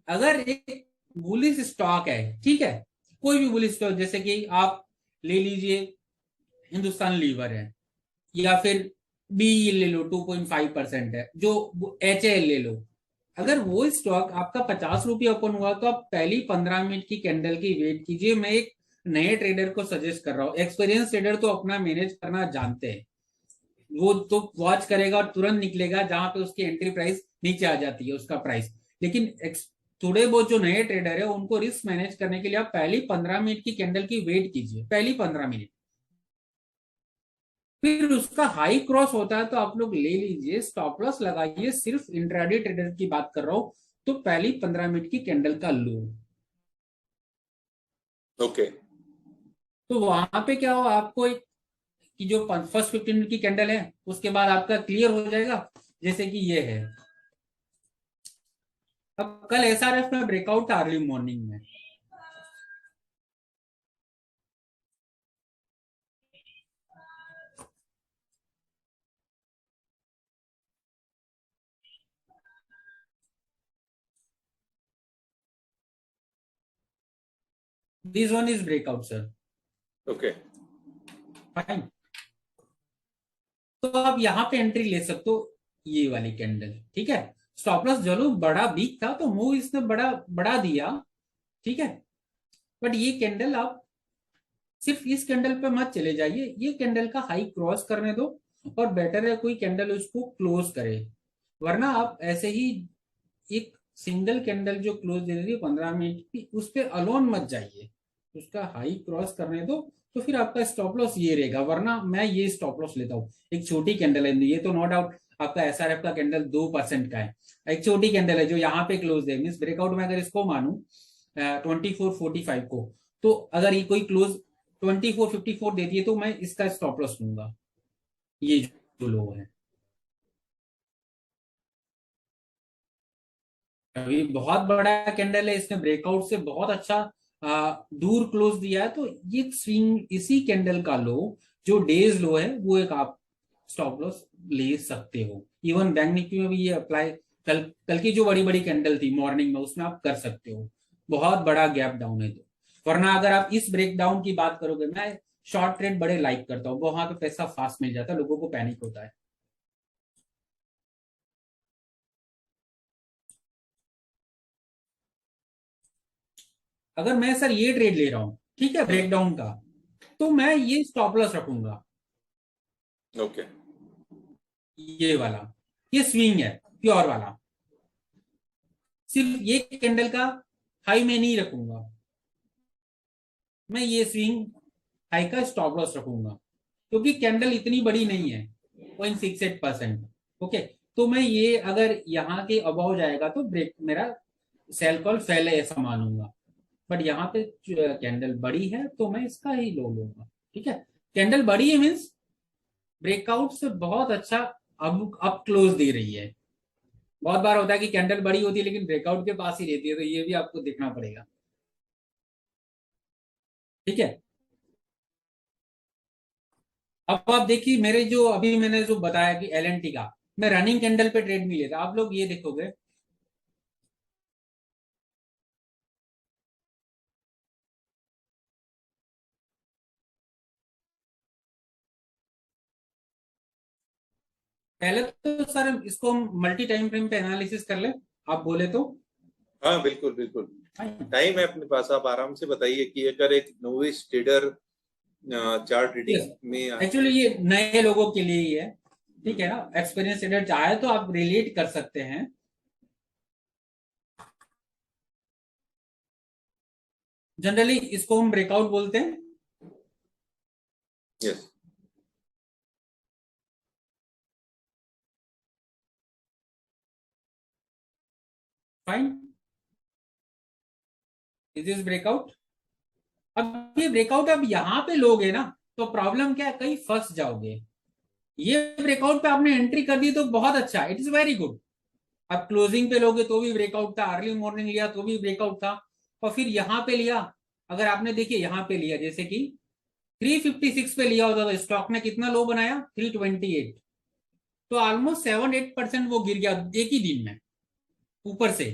अगर एक बुलिश स्टॉक है, ठीक है, कोई भी बुलिश स्टॉक, जैसे कि आप ले लीजिए हिंदुस्तान लीवर है, या फिर बी ले लो 2.5% है, जो एच ले लो, अगर वो स्टॉक आपका 50 रुपये ओपन हुआ तो आप पहली 15 मिनट की कैंडल की वेट कीजिए। मैं एक नए ट्रेडर को सजेस्ट कर रहा हूँ, एक्सपीरियंस ट्रेडर तो अपना मैनेज करना जानते हैं, वो तो वॉच करेगा और तुरंत निकलेगा जहां पे उसकी एंट्री प्राइस नीचे आ जाती है उसका प्राइस। लेकिन थोड़े बहुत जो नए ट्रेडर है उनको रिस्क मैनेज करने के लिए आप पहली 15 मिनट की कैंडल की वेट कीजिए, पहली 15 मिनट, फिर उसका हाई क्रॉस होता है तो आप लोग ले लीजिए, स्टॉप लॉस लगाइए। सिर्फ इंट्राडे ट्रेडर की बात कर रहा हूं, तो पहली 15 मिनट की कैंडल का लो, ओके। तो वहां पे क्या हो, आपको एक कि जो फर्स्ट 15 मिनट की कैंडल है उसके बाद आपका क्लियर हो जाएगा, जैसे कि ये है। अब कल एसआरएफ में ब्रेकआउट था अर्ली मॉर्निंग में, this one is breakout sir. Okay, fine. तो आप यहाँ पे एंट्री ले सकते हो, ये वाली कैंडल, ठीक है। स्टॉप लॉस जरूर बड़ा वीक था तो मूव इसने बड़ा बढ़ा दिया, ठीक है। बट ये कैंडल आप सिर्फ इस कैंडल पे मत चले जाइए, ये कैंडल का हाई क्रॉस करने दो और बेटर है कोई कैंडल उसको क्लोज करे, वरना आप ऐसे ही एक सिंगल कैंडल जो क्लोज दे रही है 15 मिनट की, उस पर अलोन मत जाइए, उसका हाई क्रॉस करने दो, तो फिर आपका स्टॉप लॉस ये रहेगा। वरना मैं ये स्टॉप लॉस लेता हूँ, एक छोटी कैंडल है ये तो नो डाउट आपका एसआरएफ का कैंडल 2% का है, एक छोटी कैंडल है जो यहाँ पे क्लोज है, मीन ब्रेकआउट में अगर इसको मानू 2445 को, तो अगर ये कोई क्लोज 2454 देती है तो मैं इसका स्टॉप लॉस लूंगा, ये जो लो है। अभी बहुत बड़ा कैंडल है, इसने ब्रेकआउट से बहुत अच्छा दूर क्लोज दिया है, तो ये स्विंग इसी कैंडल का लो जो डेज लो है वो एक आप स्टॉप लॉस ले सकते हो। इवन बैंक निफ्टी में भी ये अप्लाई, कल कल की जो बड़ी बड़ी कैंडल थी मॉर्निंग में उसमें आप कर सकते हो, बहुत बड़ा गैप डाउन है तो। वरना अगर आप इस ब्रेक डाउन की बात करोगे, मैं शॉर्ट ट्रेड बड़े लाइक करता हूँ, वहां पे पैसा फास्ट मिल जाता है, लोगों को पैनिक होता है। अगर मैं सर ये ट्रेड ले रहा हूँ, ठीक है, ब्रेकडाउन का, तो मैं ये स्टॉप लॉस रखूंगा, ओके, ये वाला, ये स्विंग है प्योर वाला, सिर्फ ये कैंडल का हाई में नहीं रखूंगा, मैं ये स्विंग हाई का स्टॉप लॉस रखूंगा, क्योंकि कैंडल इतनी बड़ी नहीं है 0.68%। ओके, तो मैं ये अगर यहाँ के अबाव जाएगा तो ब्रेक मेरा सेल कॉल फेल है ऐसा मानूंगा, बट यहाँ पे कैंडल बड़ी है तो मैं इसका ही लो लूंगा, ठीक है। कैंडल बड़ी है मीन्स ब्रेकआउट से बहुत अच्छा अब क्लोज दे रही है। बहुत बार होता है कि कैंडल बड़ी होती है लेकिन ब्रेकआउट के पास ही रहती है, तो ये भी आपको देखना पड़ेगा, ठीक है। अब आप देखिए मेरे जो अभी मैंने जो बताया कि एलएनटी का, मैं रनिंग कैंडल पे ट्रेड नहीं लेता, आप लोग ये देखोगे पहले तो सर इसको हम मल्टी टाइम फ्रेम पे एनालिसिस कर ले, आप बोले तो। हाँ बिल्कुल बिल्कुल, टाइम है अपने पास, आप आराम से बताइए कि अगर एक नोविस ट्रेडर चार्ट रीडिंग में एक्चुअली ये नए लोगों के लिए ही है, ठीक है ना। एक्सपीरियंस ट्रेडर चाहे तो आप रिलेट कर सकते हैं। जनरली इसको हम ब्रेकआउट बोलते हैं। Yes, fine, it is breakout. अब ये ब्रेकआउट अब यहाँ पे लोगे ना तो प्रॉब्लम क्या है, कहीं फंस जाओगे। ये ब्रेकआउट पे आपने एंट्री कर दी तो बहुत अच्छा, इट इज वेरी गुड। आप क्लोजिंग पे लोगे तो भी ब्रेकआउट था, अर्ली मॉर्निंग लिया तो भी ब्रेकआउट था, और फिर यहाँ पे लिया, अगर आपने देखिए यहाँ पे लिया जैसे कि 356 पे लिया होता तो स्टॉक ने कितना लो बनाया 328, तो ऑलमोस्ट 7-8% वो गिर गया एक ही दिन में ऊपर से।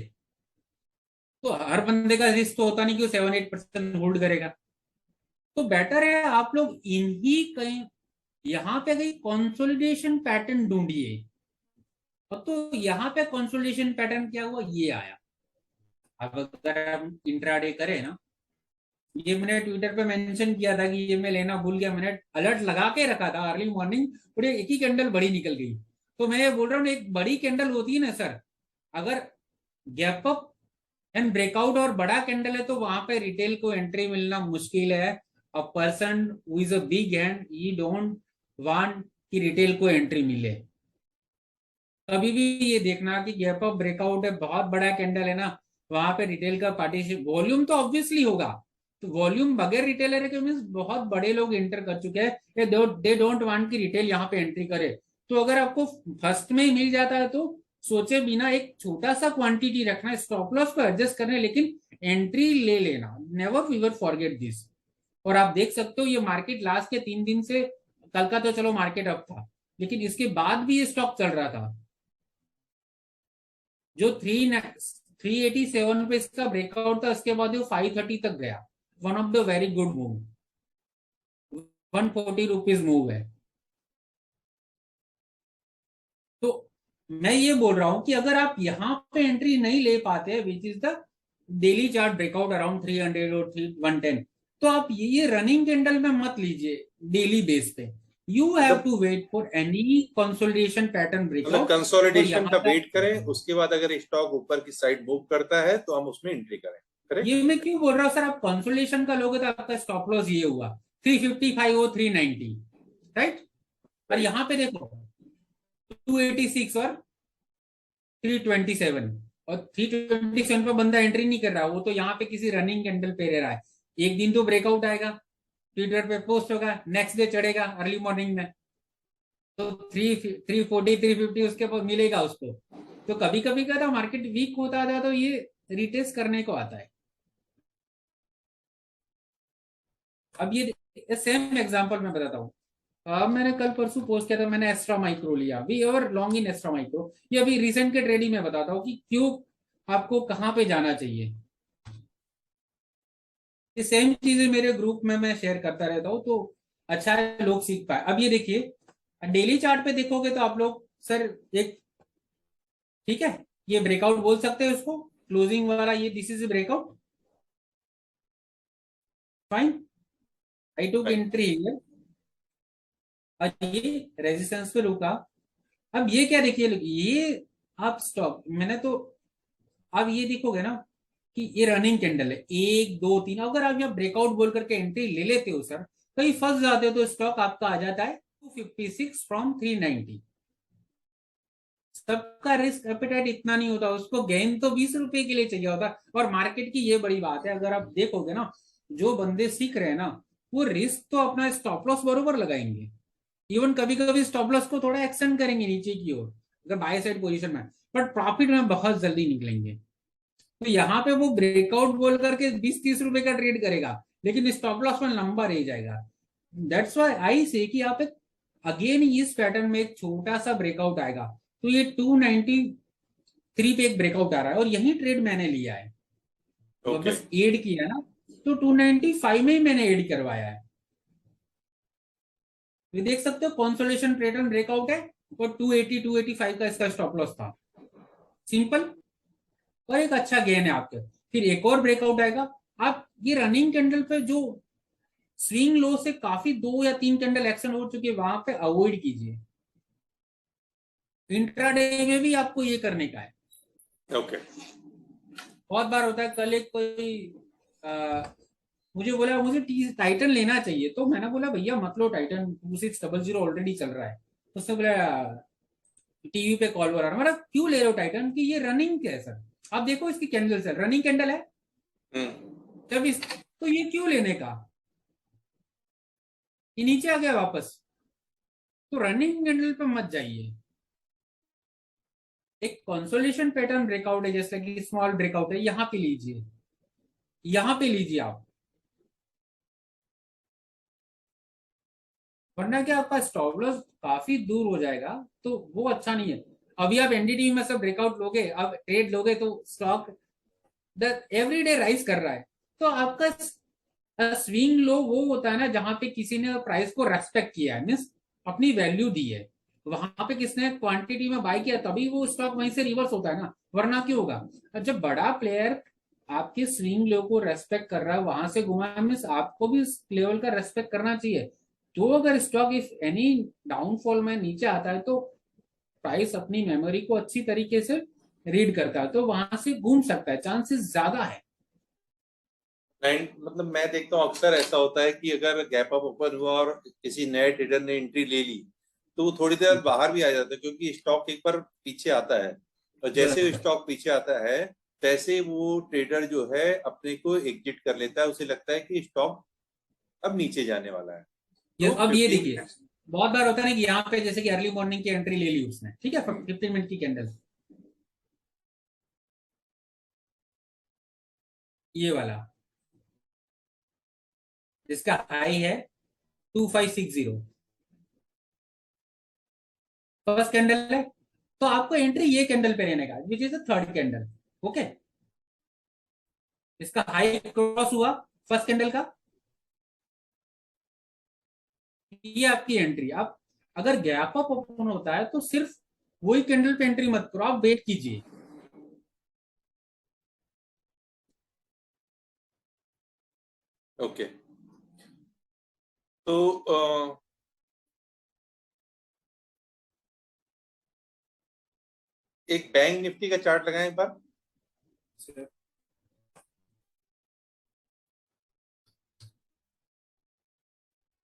तो हर बंदे का रिस्क तो होता नहीं कि वो 7-8% होल्ड करेगा, तो बेटर है आप लोग इन्हीं कहीं यहाँ पे कहीं कंसोलिडेशन पैटर्न ढूंढिए। और तो यहाँ पे कंसोलिडेशन पैटर्न क्या हुआ, ये आया। अब अगर हम इंट्राडे करें ना, ये मैंने ट्विटर पे मेंशन किया था कि ये मैं लेना भूल गया, मैंने अलर्ट लगा के रखा था अर्ली मॉर्निंग, और एक ही कैंडल बड़ी निकल गई। तो मैं ये बोल रहा हूँ एक बड़ी कैंडल होती है ना सर, अगर गैप अप एंड ब्रेकआउट और बड़ा कैंडल है तो वहां पे रिटेल को एंट्री मिलना मुश्किल है। A person who is a big hand he don't want कि रिटेल को एंट्री मिले। कभी भी ये देखना कि गैप अप ब्रेकआउट है, बहुत बड़ा कैंडल है ना, वहां पे रिटेल का पार्टिसिपेट वॉल्यूम तो ऑब्वियसली होगा, तो वॉल्यूम बगैर रिटेलर के मीन्स बहुत बड़े लोग एंटर कर चुके हैं, दे डोंट वांट कि रिटेल यहाँ पे एंट्री करे। तो अगर आपको फर्स्ट में ही मिल जाता है तो सोचे बिना एक छोटा सा क्वांटिटी रखना, स्टॉप लॉस को एडजस्ट करने, लेकिन एंट्री ले लेना। Never we forget this. और आप देख सकते हो ये मार्केट लास्ट के 3 दिन से, कल का तो चलो मार्केट अप था, लेकिन इसके बाद भी ये स्टॉक चल रहा था। जो 387 पे इसका ब्रेकआउट था, उसके बाद वो 530 तक गया। One of the very good move, 140 rupees move है। तो मैं ये बोल रहा हूं कि अगर आप यहां पे एंट्री नहीं ले पाते, which is the daily chart breakout around 300 और 110, तो आप ये रनिंग कैंडल में मत लीजिए डेली बेस पे। You have to wait for any consolidation pattern breakout. Consolidation का वेट करें, उसके बाद अगर स्टॉक ऊपर की साइड मूव करता है तो हम उसमें एंट्री करें। करेक्ट? ये मैं क्यों बोल रहा हूँ सर, आप कंसोलिडेशन का लोगे तो आपका स्टॉप लॉस ये हुआ 355 और 390, राइट? और यहाँ पे देखो 286 और 327, और 327 पे बंदा एंट्री नहीं कर रहा, वो तो यहाँ पे किसी रनिंग कैंडल पे रह रहा है। एक दिन तो ब्रेकआउट आएगा, ट्विटर पे पोस्ट होगा, नेक्स्ट डे चढ़ेगा अर्ली मॉर्निंग में, तो 340 350 उसके बाद मिलेगा उसको। तो कभी कभी क्या था, मार्केट वीक होता था तो ये रिटेस्ट करने को आता है। अब ये सेम एग्जांपल मैं बताता हूँ। अब मैंने कल परसों पोस्ट किया था, मैंने एस्ट्रा माइक्रो लिया, वी और लॉन्ग इन एस्ट्रा माइक्रो। ये अभी रिसेंट के ट्रेडिंग में बताता हूँ कि क्यों आपको कहाँ पे जाना चाहिए। ये सेम चीजें मेरे ग्रुप में मैं शेयर करता रहता हूँ, तो अच्छा है लोग सीख पाए। अब ये देखिए डेली चार्ट पे देखोगे तो आप लोग सर एक, ठीक है, ये ब्रेकआउट बोल सकते हैं उसको, क्लोजिंग वाला, ये this is breakout, fine, I took entry here, और ये रेजिस्टेंस पे रुका। अब ये क्या देखिए, ये आप स्टॉप, मैंने तो, अब ये देखोगे ना कि ये रनिंग कैंडल है 1 2 3, अगर आप यहाँ ब्रेकआउट बोल करके एंट्री ले लेते हो सर, कहीं फंस जाते हो तो स्टॉक आपका आ जाता है 256 फ्रॉम 390। सबका रिस्क एपेटाइट इतना नहीं होता, उसको गेन तो 20 रुपए के लिए चाहिए होता। और मार्केट की ये बड़ी बात है, अगर आप देखोगे ना, जो बंदे सीख रहे हैं ना, वो रिस्क तो अपना स्टॉप लॉस बरोबर लगाएंगे, इवन कभी कभी स्टॉप लॉस को थोड़ा एक्सटेंड करेंगे नीचे की ओर अगर बाय साइड पोजीशन में, बट प्रॉफिट में बहुत जल्दी निकलेंगे। तो यहाँ पे वो ब्रेकआउट बोल करके 20-30 रुपए का ट्रेड करेगा, लेकिन स्टॉप लॉस में लंबा रह जाएगा। दैट्स व्हाई आई से कि आप एक अगेन इस पैटर्न में एक छोटा सा ब्रेकआउट आएगा, तो ये 293 पे एक ब्रेकआउट आ रहा है और यही ट्रेड मैंने लिया है। तो बस एड किया ना, तो 295 में ही मैंने एड करवाया है। ये देख सकते हो कंसोलिडेशन पैटर्न ब्रेकआउट है, और 280 285 का इसका स्टॉप लॉस था, सिंपल, और एक अच्छा गेन है आपके। फिर एक और ब्रेकआउट आएगा, आप ये रनिंग कैंडल पे जो स्विंग लो से काफी 2 या 3 कैंडल एक्शन हो चुके, वहां पे अवॉइड कीजिए। इंट्राडे में भी आपको ये करने का है। ओके। बहुत बार होता है, कल एक कोई मुझे बोला मुझे टाइटन लेना चाहिए, तो मैंने बोला भैया मत लो टाइटन, 2600 ऑलरेडी चल रहा है। तो उसने बोला टीवी पे कॉल हो रहा है, मतलब क्यों ले रहे हो टाइटन, कि ये रनिंग क्या है सर, आप देखो इसकी कैंडल सर, रनिंग कैंडल है जब इस, तो ये क्यों लेने का, ये नीचे आ गया वापस, तो रनिंग कैंडल पे मत जाइए। एक कंसोलिडेशन पैटर्न ब्रेकआउट है, जैसे कि स्मॉल ब्रेकआउट है, यहां पे लीजिए, यहां पे लीजिए आप, वरना क्या आपका स्टॉप लॉस काफी दूर हो जाएगा, तो वो अच्छा नहीं है। अभी आप एनडीटी में सब ब्रेकआउट लोगे, अब ट्रेड लोगे, तो स्टॉक एवरी डे राइज कर रहा है, तो आपका स्विंग लो वो होता है ना जहां पे किसी ने प्राइस को रेस्पेक्ट किया है, मीन्स अपनी वैल्यू दी है, वहां पे किसने क्वांटिटी में बाय किया, तभी वो स्टॉक वहीं से रिवर्स होता है ना, वरना क्यों होगा। जब बड़ा प्लेयर आपके स्विंग लो को रेस्पेक्ट कर रहा है, वहां से घुमा, मीन्स आपको भी उस लेवल का रेस्पेक्ट करना चाहिए। तो अगर स्टॉक इफ एनी डाउनफॉल में नीचे आता है, तो प्राइस अपनी मेमोरी को अच्छी तरीके से रीड करता है, तो वहां से घूम सकता है, चांसेस ज्यादा है। मतलब मैं देखता हूँ अक्सर ऐसा होता है कि अगर गैप अप ओपन हुआ और किसी नए ट्रेडर ने एंट्री ले ली, तो वो थोड़ी देर बाहर भी आ जाता है, क्योंकि स्टॉक एक बार पीछे आता है, और जैसे स्टॉक पीछे आता है तैसे वो ट्रेडर जो है अपने को एग्जिट कर लेता है, उसे लगता है कि स्टॉक अब नीचे जाने वाला है, ये तो अब ये 15 देखिए, मिनट्स। बहुत बार होता है ना कि यहाँ पे जैसे कि अर्ली मॉर्निंग की एंट्री ले ली उसने, ठीक है, 15 मिनट की कैंडल, ये वाला जिसका हाई है 2560, फर्स्ट कैंडल है, तो आपको एंट्री ये कैंडल पे लेने का, which is the third candle. Okay, इसका हाई क्रॉस हुआ फर्स्ट कैंडल का, ये आपकी एंट्री। आप अगर गैप अप ओपन होता है तो सिर्फ वही कैंडल पे एंट्री मत करो, आप वेट कीजिए। ओके, तो एक बैंक निफ्टी का चार्ट लगाएं एक बार,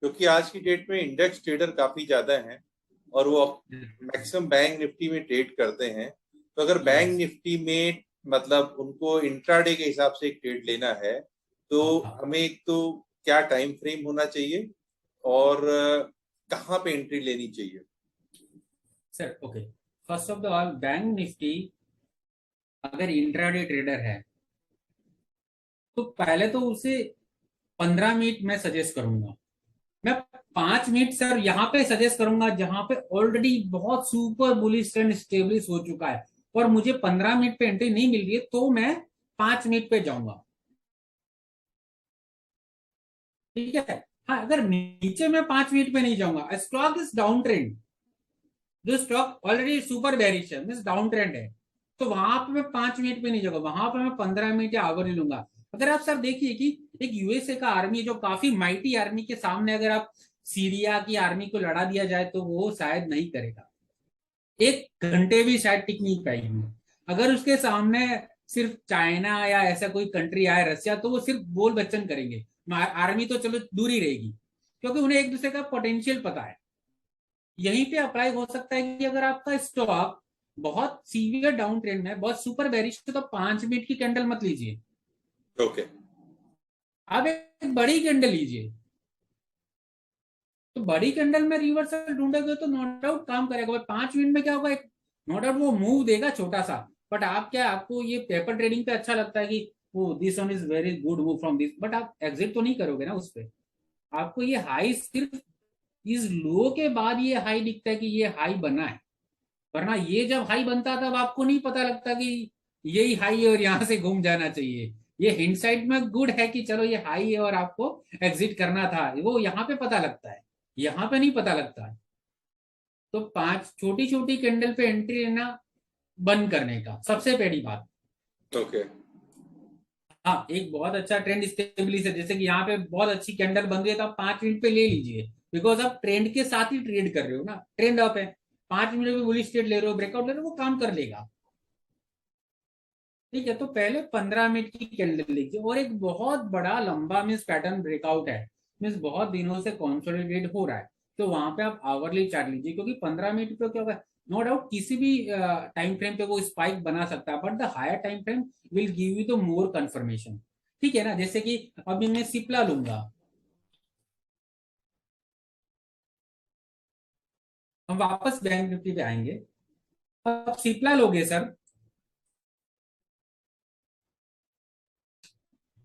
क्योंकि आज की डेट में इंडेक्स ट्रेडर काफी ज्यादा हैं और वो मैक्सिमम बैंक निफ्टी में ट्रेड करते हैं। तो अगर बैंक यस, निफ्टी में मतलब उनको इंट्राडे के हिसाब से एक ट्रेड लेना है, तो हाँ हमें एक तो क्या टाइम फ्रेम होना चाहिए और कहाँ पे एंट्री लेनी चाहिए? Sir, okay, first of the all bank Nifty अगर इंट्राडे ट्रेडर है तो पहले तो उसे 15 मिनट मैं सजेस्ट करूंगा। मैं 5 मिनट सर यहाँ पे सजेस्ट करूंगा जहां पे ऑलरेडी बहुत सुपर बुलिश ट्रेंड स्टेब्लिश हो चुका है और मुझे 15 मिनट पे एंट्री नहीं मिल रही है, तो मैं 5 मिनट पे जाऊंगा। ठीक है, हाँ, अगर नीचे मैं 5 मिनट पे नहीं जाऊंगा, स्टॉक इज डाउन ट्रेंड, जो स्टॉक ऑलरेडी सुपर बेरिश है, मीन डाउन ट्रेंड है, तो वहां पे मैं 5 मिनट पे नहीं जाऊंगा, वहां पे मैं 15 मिनट या आवर नहीं लूंगा। अगर आप सर देखिए कि एक यूएसए का आर्मी जो काफी माइटी आर्मी के सामने अगर आप सीरिया की आर्मी को लड़ा दिया जाए तो वो शायद नहीं करेगा, 1 घंटे भी शायद टिक नहीं पाएगी। अगर उसके सामने सिर्फ चाइना या ऐसा कोई कंट्री आए, रसिया, तो वो सिर्फ बोल बच्चन करेंगे, आर्मी तो चलो दूर ही रहेगी, क्योंकि उन्हें एक दूसरे का पोटेंशियल पता है। यहीं पे अप्लाई हो सकता है कि अगर आपका स्टॉक बहुत सीवियर डाउन ट्रेंड में, बहुत सुपर बेरिश, तो 5 मिनट की कैंडल मत लीजिए, ओके, आप एक बड़ी कैंडल लीजिए। तो बड़ी कैंडल में रिवर्सल ढूंढोगे तो नो डाउट काम करेगा, भाई 5 मिनट में क्या होगा, एक नो डाउट वो मूव देगा छोटा सा, बट आप क्या, आपको ये पेपर ट्रेडिंग पे अच्छा लगता है कि वो this one is very good move from this, but आप एग्जिट तो नहीं करोगे ना उस पे। आपको ये हाई सिर्फ इस लो के बाद ये हाई दिखता है कि ये हाई बना है, वरना ये जब हाई बनता तब आपको नहीं पता लगता कि यही हाई है और यहां से घूम जाना चाहिए। ये हिंडसाइट में गुड है कि चलो ये हाई है और आपको एग्जिट करना था, वो यहाँ पे पता लगता है, यहाँ पे नहीं पता लगता है। तो 5 छोटी छोटी कैंडल पे एंट्री लेना बंद करने का सबसे पहली बात। ओके, हाँ, एक बहुत अच्छा ट्रेंड स्टेबिलिश है, जैसे कि यहाँ पे बहुत अच्छी कैंडल बन रही है तो आप 5 मिनट पे ले लीजिए, बिकॉज आप ट्रेंड के साथ ही ट्रेड कर रहे हो ना, ट्रेंड अप है, 5 मिनट में बुलिश ट्रेड ले रहे हो, ब्रेकआउट ले रहे हो, वो काम कर लेगा। ठीक है, तो पहले 15 मिनट की कैंडल लीजिए, और एक बहुत बड़ा लंबा मीन्स पैटर्न ब्रेकआउट है, मीन्स बहुत दिनों से कंसोलिडेट हो रहा है, तो वहां पे आप आवरली चार्ट लीजिए, क्योंकि 15 मिनट पे क्या होगा, नो डाउट किसी भी टाइम फ्रेम पे वो स्पाइक बना सकता है, but the higher time frame will give you the more confirmation. ठीक है ना, जैसे कि अभी मैं सिप्ला लूंगा, हम वापस बैंक निफ्टी पे आएंगे। अब सिप्ला लोगे सर,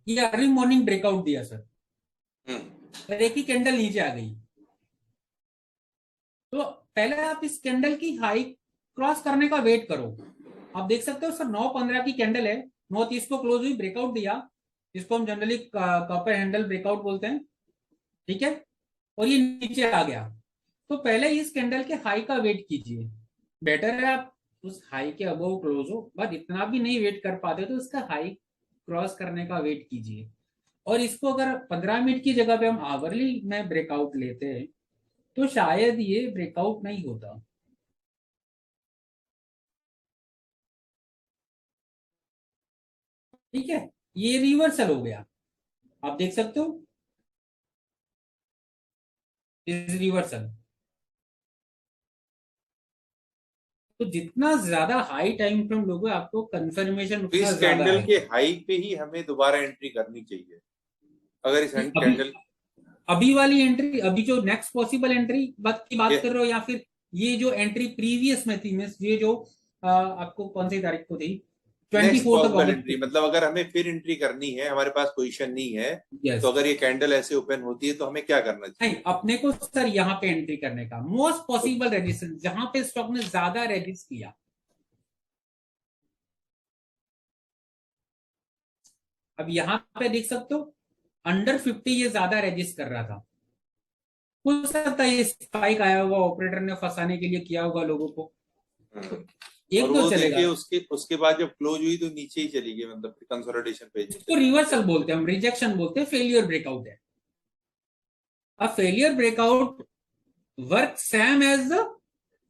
ये अर्ली मॉर्निंग ब्रेकआउट दिया सर, और एक ही कैंडल नीचे आ गई, तो पहले आप इस कैंडल की हाई क्रॉस करने का वेट करो। आप देख सकते हो सर 9:15 की कैंडल है, 9:30 को क्लोज हुई, ब्रेकआउट दिया, इसको हम जनरली कॉपर हैंडल ब्रेकआउट बोलते हैं। ठीक है, और ये नीचे आ गया, तो पहले इस कैंडल के हाई का वेट कीजिए। बेटर है आप उस हाई के अबव क्लोज हो, बट इतना भी नहीं वेट कर पाते तो इसका हाई क्रॉस करने का वेट कीजिए। और इसको अगर 15 मिनट की जगह पे हम आवरली में ब्रेकआउट लेते हैं तो शायद ये ब्रेकआउट नहीं होता। ठीक है, ये रिवर्सल हो गया, आप देख सकते हो, इज रिवर्सल। तो जितना ज्यादा हाई टाइम फ्रेम लोगे आपको कंफर्मेशन तो उतना इस ज्यादा कैंडल है। के हाई पे ही हमें दोबारा एंट्री करनी चाहिए अगर इस अभी कैंडल। अभी वाली एंट्री, अभी जो नेक्स्ट पॉसिबल एंट्री बात ये कर रहे हो, या फिर ये जो एंट्री प्रीवियस में थी, मीन्स ये जो आपको कौन सी तारीख को थी, twenty next fourth of possible August entry, को। मतलब अगर हमें फिर एंट्री करनी है, हमारे पास पोजीशन नहीं है, यस। तो अगर ये कैंडल ऐसे ओपन होती है तो हमें क्या करना नहीं, चाहिए? अपने को सर यहाँ पे एंट्री करने का मोस्ट तो पॉसिबल रेजिस्टेंस जहां पे स्टॉक ने ज्यादा रेजिस्ट किया। अब यहाँ पे देख सकते हो अंडर 50 ये ज्यादा रेजिस्ट कर रहा था। हो सकता है ये स्पाइक आया होगा, ऑपरेटर ने फंसाने के लिए किया होगा लोगों को, हम्म, तो और एक दो वो चलेगा। देखिए उसके उसके बाद जब क्लोज हुई तो नीचे ही चली गई, मतलब कंसोलिडेशन पेज में इसको चली गई। रिवर्सल बोलते हैं, हम रिजेक्शन बोलते हैं, फेलियर ब्रेकआउट है। अब failure breakout work same as the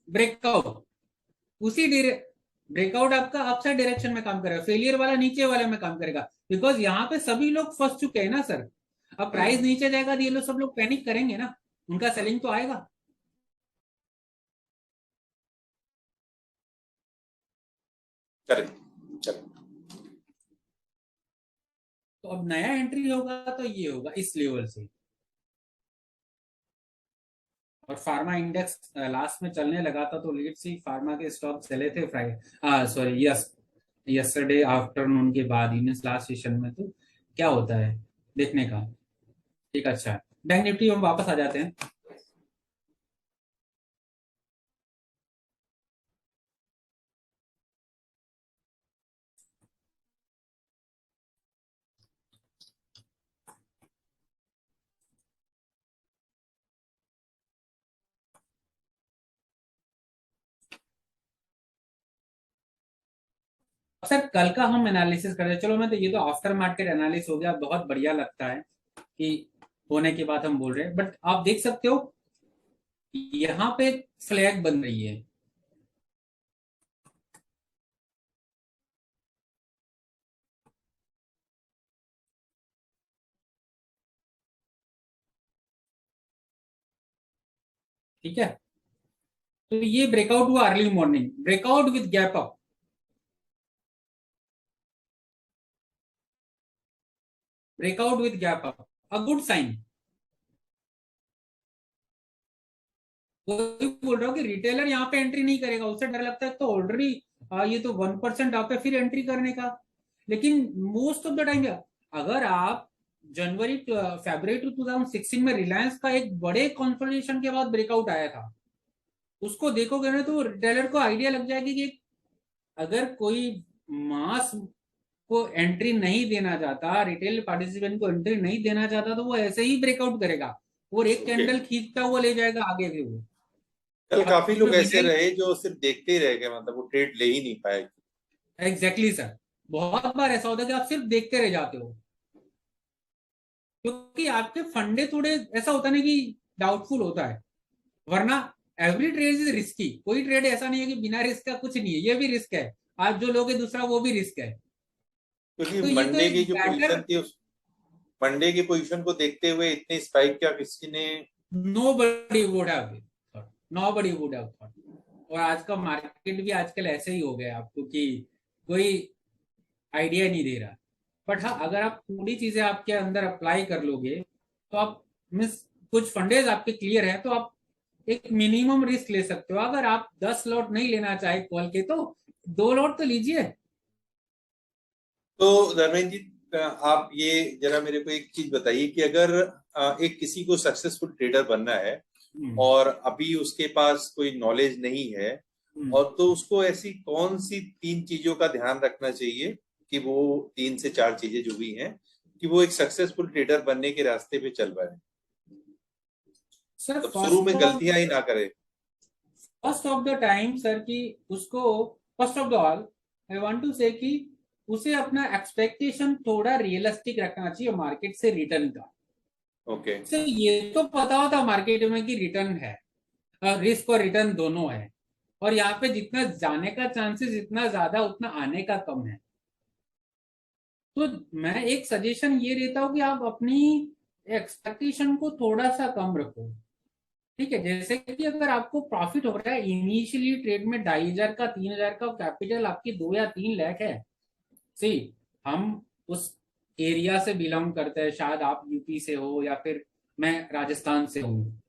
breakout, उसी ब्रेकआउट आपका अपसाइड डायरेक्शन में काम करेगा, फेलियर वाला नीचे वाले में काम करेगा, बिकॉज यहाँ पे सभी लोग फंस चुके हैं ना सर। अब प्राइस हम्म, नीचे जाएगा तो ये लोग सब लोग पैनिक करेंगे ना, उनका सेलिंग तो आएगा। Correct, correct. तो अब नया एंट्री होगा तो ये होगा इस लेवल से। और फार्मा इंडेक्स लास्ट में चलने लगा था, तो लेट सी फार्मा के स्टॉक चले थे Friday, sorry yes, yesterday afternoon के बाद ही, मीन्स लास्ट सेशन में। तो क्या होता है देखने का, ठीक अच्छा है। बैंक निफ्टी हम वापस आ जाते हैं। सर कल का हम एनालिसिस कर रहे हैं, चलो मैं तो ये तो आफ्टर मार्केट एनालिसिस हो गया, बहुत बढ़िया लगता है कि होने के बाद हम बोल रहे हैं, बट आप देख सकते हो यहाँ पे फ्लैग बन रही है। ठीक है, तो ये ब्रेकआउट हुआ early morning, breakout with gap up, breakout with gap up, a good sign. वही बोल रहा हूँ कि रिटेलर यहाँ पे एंट्री नहीं करेगा, उससे डर लगता है तो ऑलरेडी ये तो 1% आप है फिर एंट्री करने का। लेकिन मोस्ट ऑफ द टाइम अगर आप जनवरी फरवरी 2016 में रिलायंस का एक बड़े कंसोलिडेशन के बाद ब्रेकआउट आया था, उसको देखोगे ना तो रिटेलर को आइडिया लग जाएगी कि अगर कोई मास को एंट्री नहीं देना चाहता, रिटेल पार्टिसिपेंट को एंट्री नहीं देना चाहता, तो वो ऐसे ही ब्रेकआउट करेगा और एक ओके। कैंडल खींचता हुआ ले जाएगा आगे भी वो। कल अब काफी उसमें लोग ऐसे बिना, रहे जो सिर्फ देखते ही रह गए, मतलब वो ट्रेड ले ही नहीं पाए। एग्जैक्टली सर, बहुत बार ऐसा होता है कि आप सिर्फ देखते रह जाते हो, क्योंकि आपके फंडे थोड़े, ऐसा होता नहीं कि डाउटफुल होता है, वरना एवरी ट्रेड इज रिस्की, कोई ट्रेड ऐसा नहीं है कि बिना रिस्क का कुछ नहीं है, ये भी रिस्क है, आप जो लोगे दूसरा वो भी रिस्क है। क्योंकि तो ये तो मंडे एक की जो बैटर, पोजीशन थी, उस मंडे की पोजीशन को देखते हुए इतने स्पाइक क्या किसी ने। Nobody would have, nobody would have thought. और आज का मार्केट भी आजकल ऐसे ही हो गया आपको कि कोई आइडिया नहीं दे रहा। बट हाँ, अगर आप थोड़ी चीजें आपके अंदर अप्लाई कर लोगे तो आप, मीन्स कुछ फंडेज आपके क्लियर है तो आप एक मिनिमम रिस्क ले सकते हो। अगर आप 10 लॉट नहीं लेना चाहे कॉल के, तो 2 लॉट तो लीजिए। तो धर्मेंद्र जी, आप ये जरा मेरे को एक चीज बताइए कि अगर एक किसी को सक्सेसफुल ट्रेडर बनना है हम्म, और अभी उसके पास कोई नॉलेज नहीं है, हम्म। और तो उसको ऐसी कौन सी 3 चीजों का ध्यान रखना चाहिए कि वो 3 से 4 चीजें जो भी हैं, कि वो एक सक्सेसफुल ट्रेडर बनने के रास्ते पे चल पाए, सर तब शुरू में गलतियां ही ना करे। First of the time sir कि उसको, first of the all I want to say कि उसे अपना एक्सपेक्टेशन थोड़ा रियलिस्टिक रखना चाहिए मार्केट से रिटर्न का। ओके। सर ये तो पता होता मार्केट में कि रिटर्न है, रिस्क और रिटर्न दोनों है, और यहाँ पे जितना जाने का चांसेस जितना ज्यादा उतना आने का कम है। तो मैं एक सजेशन ये देता हूँ कि आप अपनी एक्सपेक्टेशन को थोड़ा सा कम रखो। ठीक है, जैसे कि अगर आपको प्रॉफिट हो रहा है इनिशियली ट्रेड में 2,500 का 3,000 का कैपिटल आपकी 2 या 3 लाख है। सी, हम उस एरिया से बिलोंग करते हैं, शायद आप यूपी से हो या फिर मैं राजस्थान से हूँ,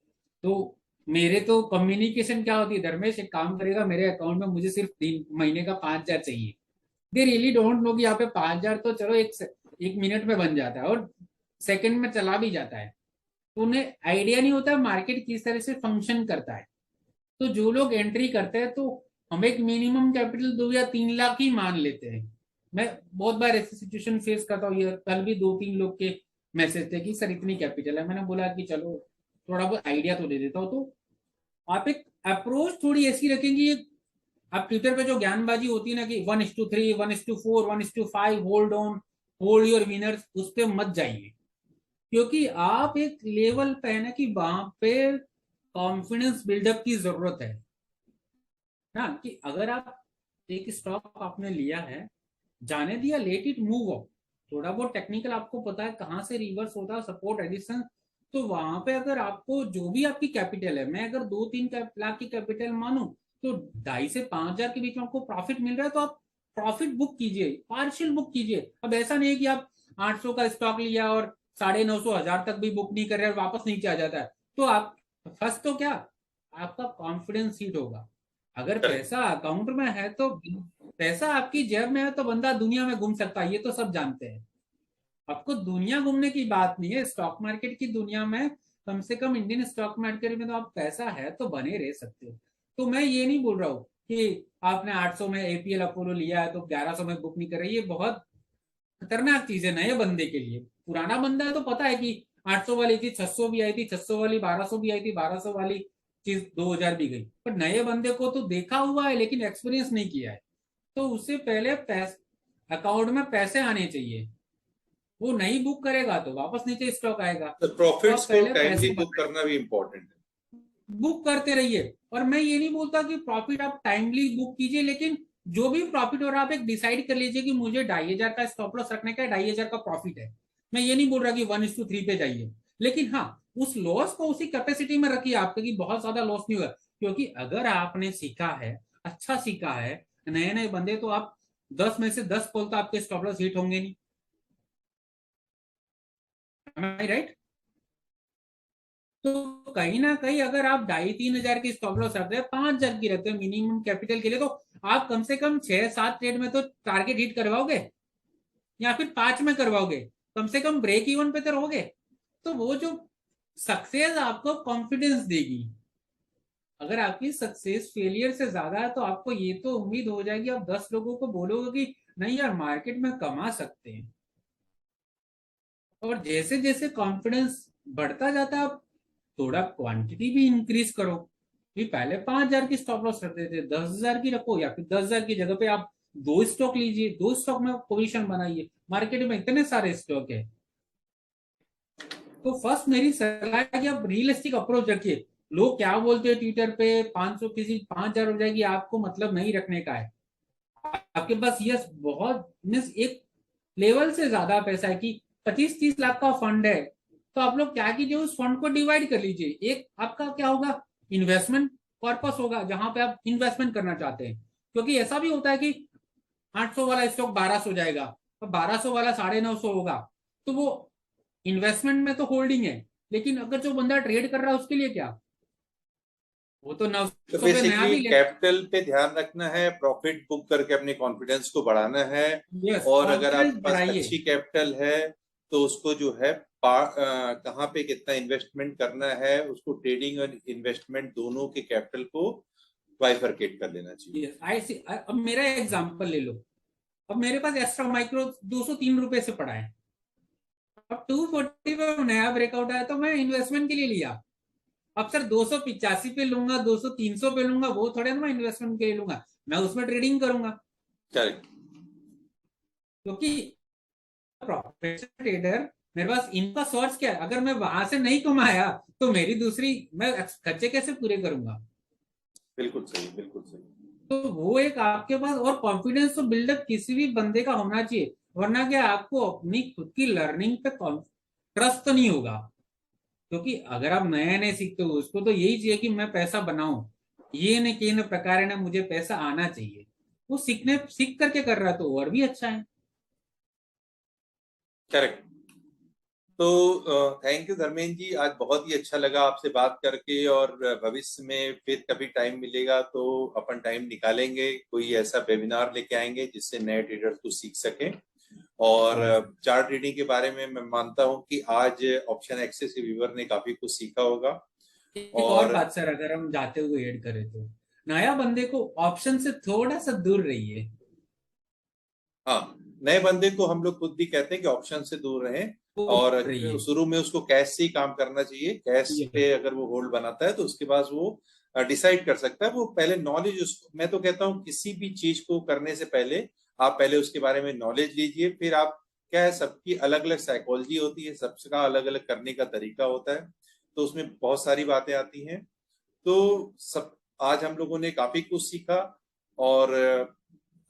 तो मेरे तो कम्युनिकेशन क्या होती है, धर्मेश एक काम करेगा मेरे अकाउंट में, मुझे सिर्फ दिन महीने का 5,000 चाहिए। दे रियली डोंट नो कि यहाँ पे 5,000 तो चलो एक मिनट में बन जाता है और सेकंड में चला भी जाता है, तो उन्हें आइडिया नहीं होता मार्केट किस तरह से फंक्शन करता है। तो जो लोग एंट्री करते हैं तो हम एक मिनिमम कैपिटल 2 या 3 लाख ही मान लेते हैं। मैं बहुत बार ऐसी सिचुएशन फेस करता हूँ, ये कल भी 2-3 लोग के मैसेज थे कि सर इतनी कैपिटल है, मैंने बोला कि चलो थोड़ा बहुत आइडिया तो दे देता हूँ। तो आप एक अप्रोच थोड़ी ऐसी रखेंगे, आप ट्विटर पे जो ज्ञानबाजी होती है ना कि 1:3, 1:4, 1:5, hold on, hold your winners, उस पर मत जाइए, क्योंकि आप एक लेवल पे है ना कि वहां पे कॉन्फिडेंस बिल्डअप की जरूरत है ना, कि अगर आप एक स्टॉक आपने लिया है, जाने दिया, लेट इट मूव ऑफ, थोड़ा बहुत टेक्निकल आपको पता है कहां से रिवर्स होता है, सपोर्ट रेजिस्टेंस, तो वहां पे अगर आपको जो भी आपकी कैपिटल है, मैं अगर 2-3 लाख की कैपिटल मानूं, तो 2,500 से 5,000 के बीच में आपको प्रॉफिट मिल रहा है, तो आप प्रॉफिट बुक कीजिए, पार्शियल बुक कीजिए। अब ऐसा नहीं है कि आप 800 का स्टॉक लिया और 950 हजार तक भी बुक नहीं कर रहे और वापस नीचे आ जाता है, तो आप फर्स्ट तो क्या, आपका कॉन्फिडेंस हिट होगा। अगर करेक्ट। पैसा अकाउंट में है तो, पैसा आपकी जेब में है तो बंदा दुनिया में घूम सकता है, ये तो सब जानते हैं। आपको दुनिया घूमने की बात नहीं है, स्टॉक मार्केट की दुनिया में, कम से कम इंडियन स्टॉक मार्केट में तो आप पैसा है तो बने रह सकते हो। तो मैं ये नहीं बोल रहा हूँ कि आपने 800 में एपीएल अपोलो लिया है तो 1100 में बुक नहीं कर रही, ये बहुत खतरनाक चीज है नए बंदे के लिए। पुराना बंदा है तो पता है कि 800 वाली चीज 600 भी आई थी, 600 वाली 1200 भी आई थी, 1200 वाली चीज 2,000 भी गई। पर नए बंदे को तो देखा हुआ है लेकिन एक्सपीरियंस नहीं किया है, तो उससे पहले अकाउंट में पैसे आने चाहिए। वो नहीं बुक करेगा तो वापस नीचे स्टॉक आएगा, तो तो आप प्रॉफिट्स को पहले टाइमली पैसे बुक करना भी इम्पोर्टेंट है। बुक करते रहिए। और मैं ये नहीं बोलता कि प्रॉफिट आप टाइमली बुक कीजिए, लेकिन जो भी प्रॉफिट हो रहा है आप एक डिसाइड कर लीजिए कि मुझे 2,500 का स्टॉप लॉस रखने का, 2,500 का प्रॉफिट है। मैं ये नहीं बोल रहा कि 1:3 पे जाइए, लेकिन हाँ उस लॉस को उसी कैपेसिटी में रखिए आपके, कि बहुत ज्यादा लॉस नहीं हुआ। क्योंकि अगर आपने सीखा है, अच्छा सीखा है, नए नए बंदे, तो आप 10 में से 10 कॉल तो आपके स्टॉप लॉस हिट होंगे नहीं, राइट? तो कहीं ना कहीं अगर आप 2,500-3,000 की स्टॉप लॉस रखते हैं, 5,000 की रखते हैं मिनिमम कैपिटल के लिए, तो आप कम से कम 6-7 ट्रेड में तो टारगेट हिट करवाओगे, या फिर 5 में करवाओगे, कम से कम ब्रेक इवन पे तो रहोगे। तो वो जो सक्सेस आपको कॉन्फिडेंस देगी। अगर आपकी सक्सेस फेलियर से ज्यादा है तो आपको ये तो उम्मीद हो जाएगी, आप 10 लोगों को बोलोगे कि नहीं यार मार्केट में कमा सकते हैं। और जैसे जैसे कॉन्फिडेंस बढ़ता जाता है, आप थोड़ा क्वांटिटी भी इंक्रीज करो, कि पहले 5,000 की स्टॉप लॉस रखते थे, 10,000 की रखो, या फिर 10,000 की जगह पे आप 2 स्टॉक लीजिए, 2 स्टॉक में पोजीशन बनाइए, मार्केट में इतने सारे स्टॉक है। तो फर्स्ट मेरी सलाह है कि आप रियलिस्टिक अप्रोच रखिए। लोग क्या बोलते हैं ट्विटर पे, 500 किसी 5,000 हो जाएगी, आपको मतलब नहीं रखने का है। आपके पास यस बहुत मीन्स एक लेवल से ज्यादा पैसा है कि 25-30 लाख का फंड है, तो आप लोग क्या कीजिए, उस फंड को डिवाइड कर लीजिए। एक आपका क्या होगा, इन्वेस्टमेंट पर्पस होगा, जहां पे आप इन्वेस्टमेंट करना चाहते हैं। क्योंकि ऐसा भी होता है कि 800 वाला स्टॉक 1,200 जाएगा और 1,200 वाला 950 होगा, तो वो इन्वेस्टमेंट में तो होल्डिंग है, लेकिन अगर जो बंदा ट्रेड कर रहा है उसके लिए क्या, वो तो तो 900 पे नया बेसिकली भी ले। कैपिटल पे ध्यान रखना है, प्रॉफिट बुक करके अपने कॉन्फिडेंस को बढ़ाना है। यस, और अगर कॉन्फिडेंस आपके पास बढ़ाइए। अच्छी कैपिटल है तो उसको जो है कहाँ पे कितना इन्वेस्टमेंट करना है, उसको ट्रेडिंग और इन्वेस्टमेंट दोनों के कैपिटल को बाइफरकेट कर लेना चाहिए। यस आई सी। अब मेरा एग्जांपल ले लो, अब मेरे पास एक्स्ट्रा माइक्रो 203 रुपए से पड़ा है, अब 240 पे नया ब्रेकआउट आया तो मैं इन्वेस्टमेंट के लिए लिया। अब सर 285 पे लूंगा, 200-300 पे लूंगा, वो थोड़े ना मैं इन्वेस्टमेंट के लिए लूंगा, मैं उसमें ट्रेडिंग करूंगा। करेक्ट। क्योंकि प्रोफेशनल ट्रेडर, मेरे पास इनका सोर्स क्या है, अगर मैं वहां से नहीं कमाया तो मेरी दूसरी, मैं खर्चे कैसे पूरे करूंगा। बिल्कुल सही, बिल्कुल सही। तो वो एक आपके पास, और कॉन्फिडेंस तो बिल्डअप किसी भी बंदे का होना चाहिए, वरना क्या आपको अपनी खुद की लर्निंग पे ट्रस्ट तो नहीं होगा। क्योंकि अगर आप नया नए सीखते हो उसको तो यही चाहिए कि मैं पैसा बनाऊं, ये न कि न प्रकार है ना मुझे पैसा आना चाहिए। वो सीख करके कर रहा है तो और भी अच्छा है। करेक्ट। तो थैंक यू धर्मेंद्र जी, आज बहुत ही अच्छा लगा आपसे बात करके, और भविष्य में फिर कभी टाइम मिलेगा तो अपन टाइम निकालेंगे, कोई ऐसा वेबिनार लेके आएंगे जिससे नए ट्रेडर्स को सीख सकें। और चार्ट रीडिंग के बारे में मैं मानता हूं कि आज ऑप्शन एक्सेस के व्यूअर ने काफी कुछ सीखा होगा। एक और और बात सर, अगर हम जाते हुए ऐड करें तो नया बंदे को ऑप्शन से थोड़ा सा दूर रहिए। हाँ, नए बंदे को हम लोग खुद भी कहते हैं कि ऑप्शन से दूर रहें, वो और रहिए। शुरू में उसको कैश से ही काम करना चाहिए। कैश पे अगर वो होल्ड बनाता है तो उसके बाद वो डिसाइड कर सकता है। वो पहले नॉलेज, उसको मैं तो कहता हूँ किसी भी चीज को करने से पहले आप पहले उसके बारे में नॉलेज लीजिए, फिर आप, क्या है, सबकी अलग अलग साइकोलॉजी होती है, सबका अलग अलग करने का तरीका होता है, तो उसमें बहुत सारी बातें आती हैं। तो सब, आज हम लोगों ने काफी कुछ सीखा, और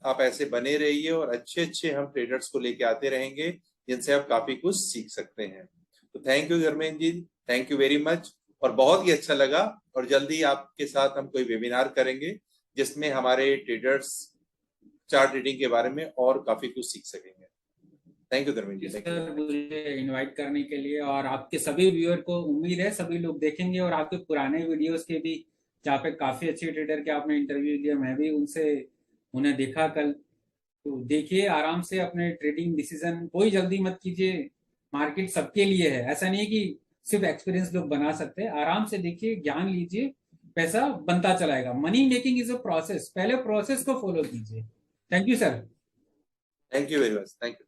आप ऐसे बने रहिए, और अच्छे अच्छे हम ट्रेडर्स को लेके आते रहेंगे जिनसे आप काफी कुछ सीख सकते हैं। तो thank you Dharmendra ji, thank you very much, और बहुत ही अच्छा लगा। और जल्दी आपके साथ हम कोई वेबिनार करेंगे जिसमें हमारे ट्रेडर्स चार्ट रीडिंग के बारे में और काफी कुछ सीख सकेंगे। Thank you Dharmendra ji, thank you very sir much. मुझे इनवाइट करने के लिए, और आपके सभी व्यूअर को उम्मीद है सभी लोग देखेंगे, और आपके पुराने वीडियोस के भी जहाँ पे काफी अच्छे ट्रेडर के आपने इंटरव्यू दिया, मैं भी उनसे उन्हें देखा कल। तो देखिए आराम से अपने ट्रेडिंग डिसीजन, कोई जल्दी मत कीजिए। मार्केट सबके लिए है, ऐसा नहीं है कि सिर्फ एक्सपीरियंस लोग बना सकते हैं। आराम से देखिए, ज्ञान लीजिए, पैसा बनता चलाएगा। Money making is a process, पहले प्रोसेस को फॉलो कीजिए। Thank you sir. Thank you very much, thank you.